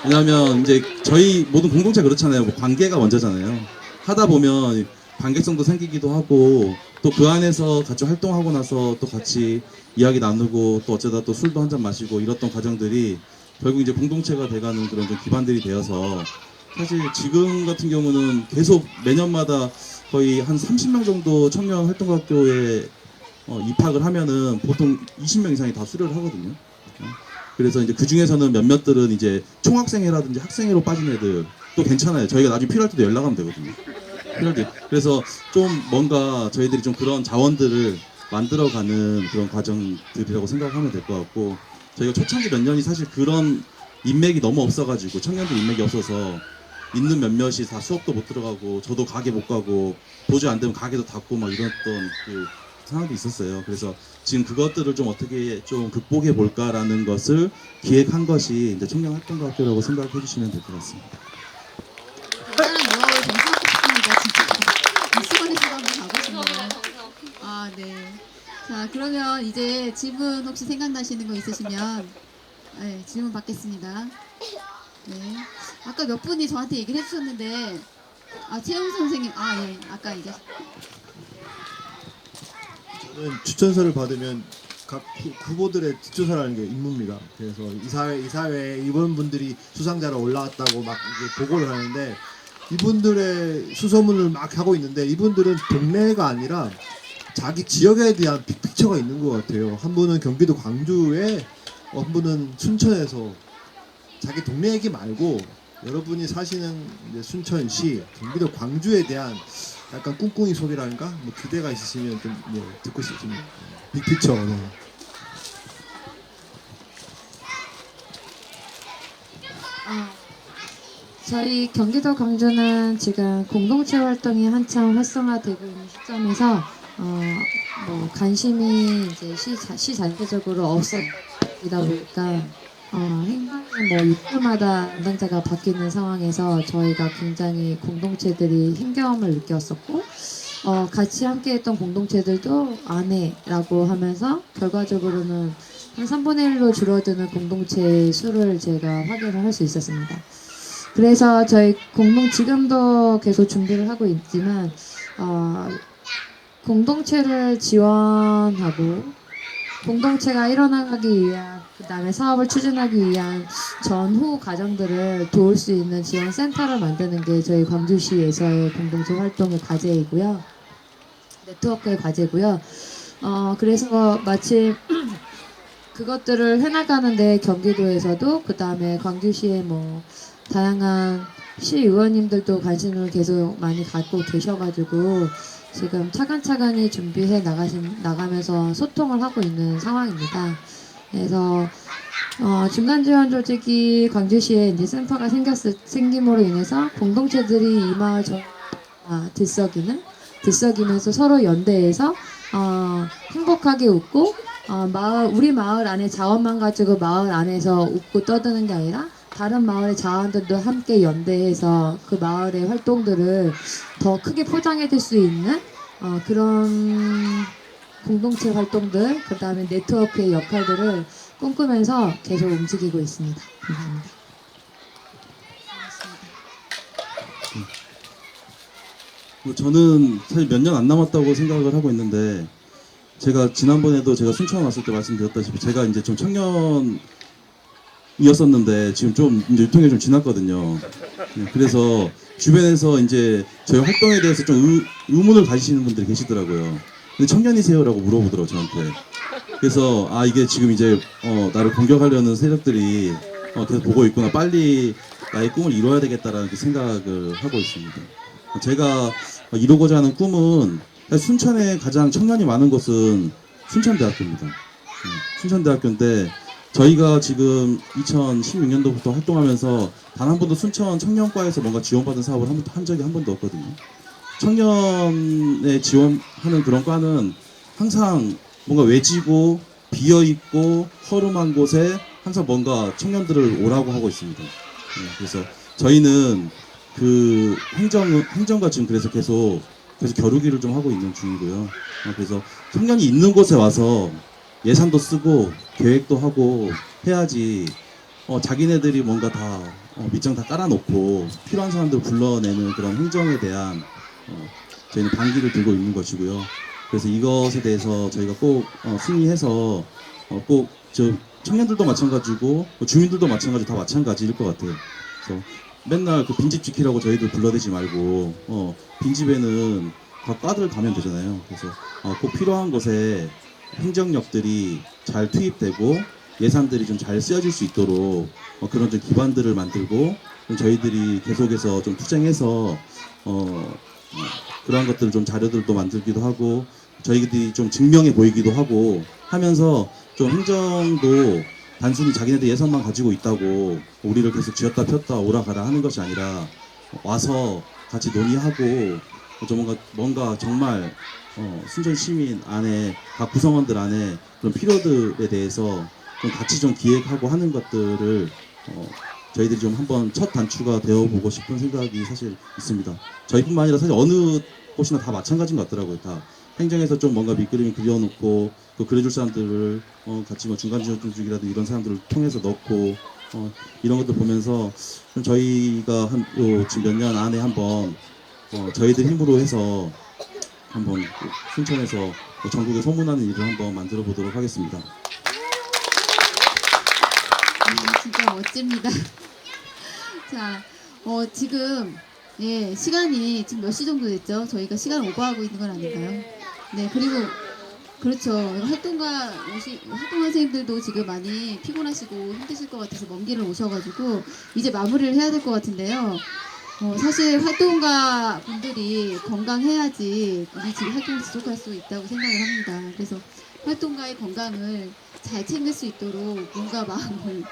왜냐하면 이제 저희 모든 공동체 그렇잖아요. 관계가 먼저잖아요. 하다 보면 관계성도 생기기도 하고 또 그 안에서 같이 활동하고 나서 또 같이 이야기 나누고 또 어쩌다 또 술도 한잔 마시고 이랬던 과정들이 결국 이제 공동체가 돼가는 그런 좀 기반들이 되어서 사실 지금 같은 경우는 계속 매년마다 거의 한 30명 정도 청년 활동학교에 입학을 하면은 보통 20명 이상이 다 수료를 하거든요. 그래서 이제 그 중에서는 몇몇들은 이제 총학생회라든지 학생회로 빠진 애들 또 괜찮아요. 저희가 나중에 필요할 때도 연락하면 되거든요. 그래서 좀 뭔가 저희들이 좀 그런 자원들을 만들어가는 그런 과정들이라고 생각하면 될 것 같고 저희가 초창기 몇 년이 사실 그런 인맥이 너무 없어가지고 청년들 인맥이 없어서 있는 몇몇이 다 수업도 못 들어가고 저도 가게 못 가고 도저히 안 되면 가게도 닫고 이랬던 그 상황도 있었어요. 그래서 지금 그것들을 좀 어떻게 좀 극복해 볼까라는 것을 기획한 것이 이제 청년활동가학교라고 생각해 주시면 될 것 같습니다. 유학을 좀 하고 싶습니다. 진짜 수건에서 한번 가고 싶네요. 아, 네. 자, 그러면 이제 질문 혹시 생각나시는 거 있으시면 질문 받겠습니다. 네. 아까 몇 분이 저한테 얘기를 해주셨는데 최영 선생님, 아까 이제 저는 추천서를 받으면 각 후보들의 뒷조사라는 게 임무입니다. 그래서 이 사회에 이번 분들이 수상자로 올라왔다고 막 이제 보고를 하는데 이분들의 수소문을 막 하고 있는데 이분들은 동네가 아니라 자기 지역에 대한 빅픽처가 있는 것 같아요. 한 분은 경기도 광주에, 한 분은 순천에서 자기 동네 얘기 말고 여러분이 사시는 이제 순천시, 경기도 광주에 대한 약간 꿍꿍이 소리랄까? 뭐 기대가 있으시면 좀 듣고 싶습니다. 빅픽처. 네. 저희 경기도 광주는 지금 공동체 활동이 한창 활성화되고 있는 시점에서 뭐 관심이 이제 시 자체적으로 없었다 보니까 행정이 뭐 이틀마다 담당자가 바뀌는 상황에서 저희가 굉장히 공동체들이 힘겨움을 느꼈었고 같이 함께했던 공동체들도 안 해라고 하면서 결과적으로는 한 3분의 1로 줄어드는 공동체 수를 제가 확인을 할 수 있었습니다. 그래서 저희 지금도 계속 준비를 하고 있지만 공동체를 지원하고 공동체가 일어나기 위한 그 다음에 사업을 추진하기 위한 전후 과정들을 도울 수 있는 지원센터를 만드는 게 저희 광주시에서의 공동체 활동의 과제이고요. 네트워크의 과제고요. 그래서 마침 그것들을 해나가는데 경기도에서도 그 다음에 광주시의 뭐 다양한 시의원님들도 관심을 계속 많이 갖고 계셔가지고 지금 차근차근히 준비해 나가면서 소통을 하고 있는 상황입니다. 그래서 중간 지원 조직이 광주시에 이제 센터가 생김으로 인해서 공동체들이 이 마을 들썩이면서 서로 연대해서 행복하게 웃고 우리 마을 안에 자원만 가지고 마을 안에서 웃고 떠드는 게 아니라 다른 마을의 자원들도 함께 연대해서 그 마을의 활동들을 더 크게 포장해 줄 수 있는 그런 공동체 활동들, 그 다음에 네트워크의 역할들을 꿈꾸면서 계속 움직이고 있습니다. 감사합니다. 저는 사실 몇 년 안 남았다고 생각을 하고 있는데 제가 지난번에도 제가 순천 왔을 때 말씀드렸다시피 제가 이제 좀 청년이었었는데 지금 좀 이제 유통에 좀 지났거든요. 그래서 주변에서 이제 저희 활동에 대해서 좀 의문을 가지시는 분들이 계시더라고요. 근데 청년이세요라고 물어보더라고요, 저한테. 그래서 이게 지금 이제 나를 공격하려는 세력들이 계속 보고 있구나. 빨리 나의 꿈을 이뤄야 되겠다라는 생각을 하고 있습니다. 제가 이루고자 하는 꿈은 순천에 가장 청년이 많은 곳은 순천대학교입니다. 순천대학교인데 저희가 지금 2016년도부터 활동하면서 단 한 번도 순천 청년과에서 뭔가 지원받은 사업을 한 적이 한 번도 없거든요. 청년에 지원하는 그런 과는 항상 뭔가 외지고 비어있고 허름한 곳에 항상 뭔가 청년들을 오라고 하고 있습니다. 그래서 저희는 그 행정과 지금 그래서 계속 겨루기를 좀 하고 있는 중이고요. 그래서 청년이 있는 곳에 와서 예산도 쓰고 계획도 하고 해야지 자기네들이 뭔가 다 밑장 다 깔아놓고 필요한 사람들 불러내는 그런 행정에 대한 저희는 반기를 들고 있는 것이고요. 그래서 이것에 대해서 저희가 꼭 승리해서 꼭 청년들도 마찬가지고 주민들도 마찬가지고 다 마찬가지일 것 같아요. 그래서 맨날 그 빈집 지키라고 저희들 불러대지 말고 빈집에는 각 과들 가면 되잖아요. 그래서 꼭 필요한 곳에 행정력들이 잘 투입되고 예산들이 좀 잘 쓰여질 수 있도록 그런 좀 기반들을 만들고 좀 저희들이 계속해서 좀 투쟁해서 그러한 것들을 좀 자료들도 만들기도 하고 저희들이 좀 증명해 보이기도 하고 하면서 좀 행정도 단순히 자기네들 예산만 가지고 있다고 우리를 계속 쥐었다 폈다 오라가라 하는 것이 아니라 와서 같이 논의하고 좀 뭔가 정말 순천 시민 안에 각 구성원들 안에 그런 필요들에 대해서 좀 같이 좀 기획하고 하는 것들을 저희들이 좀 한번 첫 단추가 되어보고 싶은 생각이 사실 있습니다. 저희뿐만 아니라 사실 어느 곳이나 다 마찬가지인 것 같더라고요. 다 행정에서 좀 뭔가 밑그림을 그려놓고 그 그려줄 사람들을 같이 뭐 중간 지원 조직이라도 이런 사람들을 통해서 넣고 이런 것들 보면서 좀 저희가 지금 몇 년 안에 한번 저희들 힘으로 해서 한번 순천에서 전국에 소문나는 일을 한번 만들어 보도록 하겠습니다. 진짜 멋집니다. 자, 지금 시간이 지금 몇 시 정도 됐죠? 저희가 시간 오버하고 있는 건 아닌가요? 네, 그리고 그렇죠. 활동생들도 지금 많이 피곤하시고 힘드실 것 같아서 먼 길을 오셔가지고 이제 마무리를 해야 될 것 같은데요. 사실 활동가 분들이 건강해야지 우리 지금 활동을 지속할 수 있다고 생각을 합니다. 그래서 활동가의 건강을 잘 챙길 수 있도록 몸과 마음을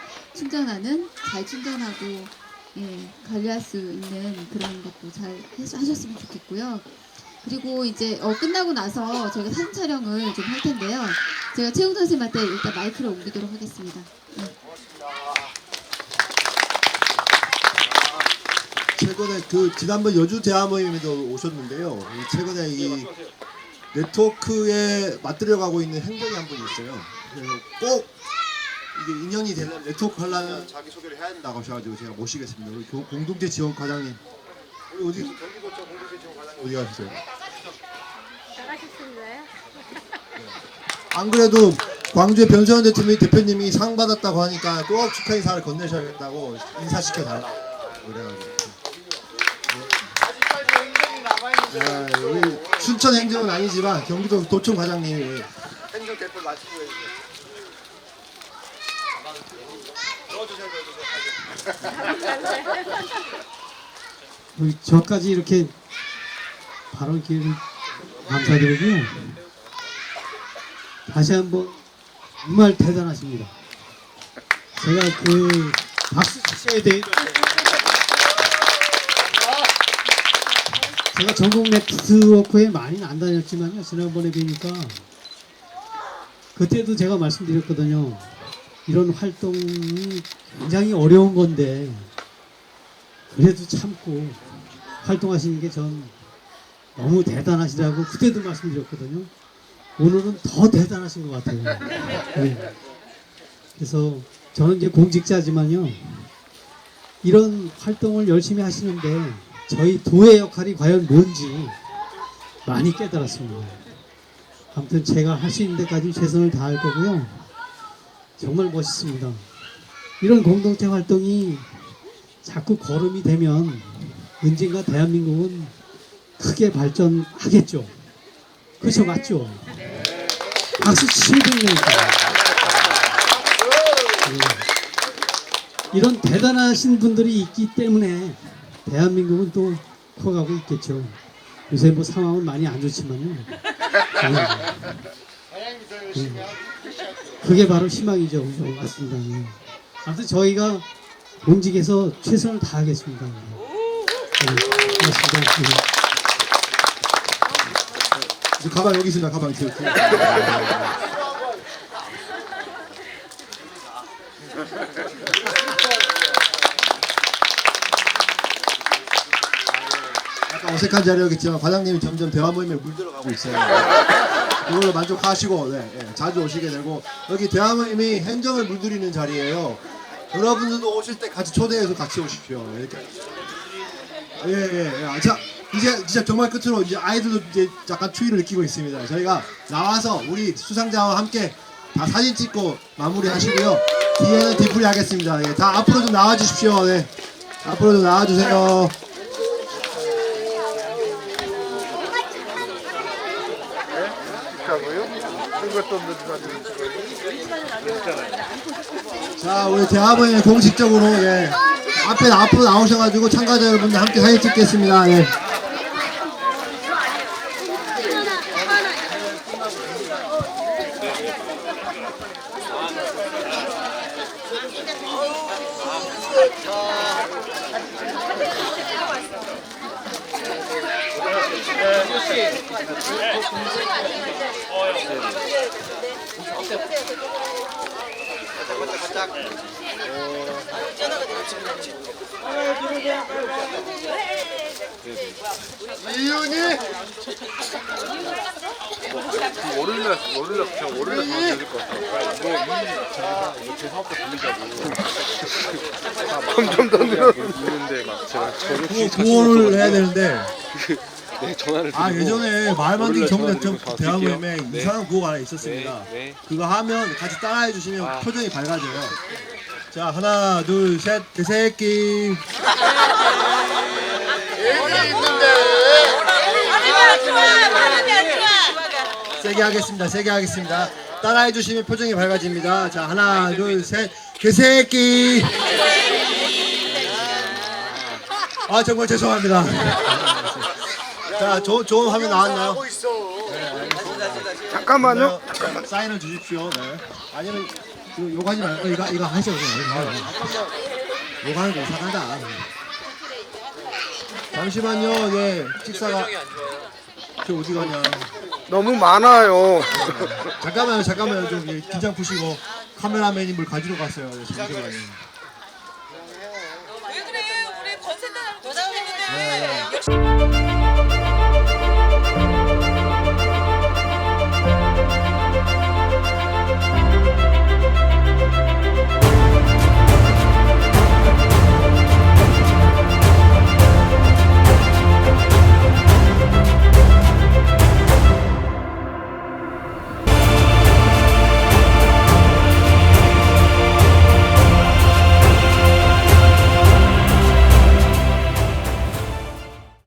잘 충전하고 관리할 수 있는 그런 것도 잘 하셨으면 좋겠고요. 그리고 이제 끝나고 나서 저희가 사진 촬영을 좀 할 텐데요. 제가 최웅 선생님한테 일단 마이크를 옮기도록 하겠습니다. 최근에 지난번 여주 대화모임에도 오셨는데요. 최근에 이 네트워크에 맞들여가고 있는 행동이 한 분이 있어요. 그래서 꼭 이게 인연이 되려면 네트워크 하려면 자기 소개를 해야 된다고 하셔가지고 제가 모시겠습니다. 우리 공동체 지원 과장님. 우리 어디 경기도청 공동체 지원 과장님 어디 가셨어요? 잘하셨어요? 안 그래도 광주의 변소연 대표님이 상 받았다고 하니까 꼭 축하 인사를 건네셔야겠다고 인사시켜 달라고 그래가지고. 네, 우리 순천 행정은 아니지만 경기도 도청 과장님이 행정 대표를 맡으시고 저까지 이렇게 발언 기회를 감사드리고요. 다시 한번 정말 대단하십니다. 제가 박수 치셔야 돼요. 제가 전국 네트워크에 많이는 안 다녔지만요. 지난번에 뵈니까 그때도 제가 말씀드렸거든요. 이런 활동이 굉장히 어려운 건데 그래도 참고 활동하시는 게 전 너무 대단하시다고 그때도 말씀드렸거든요. 오늘은 더 대단하신 것 같아요. 네. 그래서 저는 이제 공직자지만요. 이런 활동을 열심히 하시는데 저희 도의 역할이 과연 뭔지 많이 깨달았습니다. 아무튼 제가 할 수 있는 데까지 최선을 다할 거고요. 정말 멋있습니다. 이런 공동체 활동이 자꾸 거름이 되면 언젠가 대한민국은 크게 발전하겠죠. 그렇죠, 맞죠? 박수 치시면 됩니다. 이런 대단하신 분들이 있기 때문에 대한민국은 또 커가고 있겠죠. 요새 뭐 상황은 많이 안 좋지만요. 그게 바로 희망이죠. 맞습니다. 아무튼 저희가 공직에서 최선을 다하겠습니다. 고맙습니다. 가방 여기 있습니다. 가방 약간 어색한 자리였겠지만 과장님이 점점 대화 모임에 물들어가고 있어요. 이걸로 만족하시고 자주 오시게 되고 여기 대화 모임이 행정을 물들이는 자리예요. 여러분들도 오실 때 같이 초대해서 같이 오십시오. 이렇게. 자, 이제 진짜 정말 끝으로 이제 아이들도 이제 약간 추위를 느끼고 있습니다. 저희가 나와서 우리 수상자와 함께 다 사진 찍고 마무리하시고요. 뒤에는 뒤풀이 하겠습니다. 다 앞으로 좀 나와 주십시오. 앞으로 좀 나와 주세요. 자, 우리 대화모임 공식적으로 앞으로 나오셔가지고 참가자 여러분들 함께 사진 찍겠습니다. 이윤이 월요일날 가야 될 것 같아. 이거 제 사업도 돌리자고. 좀 더 늘었는데 막 제가 구호를 해야 되는데 네, 전화를 아 드리고 예전에 마을 만들기 전화 전국 드리고 대화 드릴게요. 모임에 네. 이상한 구호가 하나 있었습니다. 네, 네. 그거 하면 같이 따라해 주시면 아. 표정이 밝아져요. 자 하나 둘 셋 개새끼. 세게 하겠습니다. 세게 하겠습니다. 따라해 주시면 표정이 밝아집니다. 자 하나 둘 셋 개새끼. 아 정말 죄송합니다. 자 좋은 화면 나왔나요? 잠깐만요. 네, 사인을 주십시오. 네. 아니면 욕하지 말고 이거 하셔도 돼요. 욕하는 거 이상하다. 잠시만요. 네 식사가 저 어디 가냐? 너무 많아요. 잠깐만요. 좀 긴장 푸시고 카메라맨님을 가지러 갔어요. 네, 잠시만요. 왜 그래? 우리 권센터 도장님인데.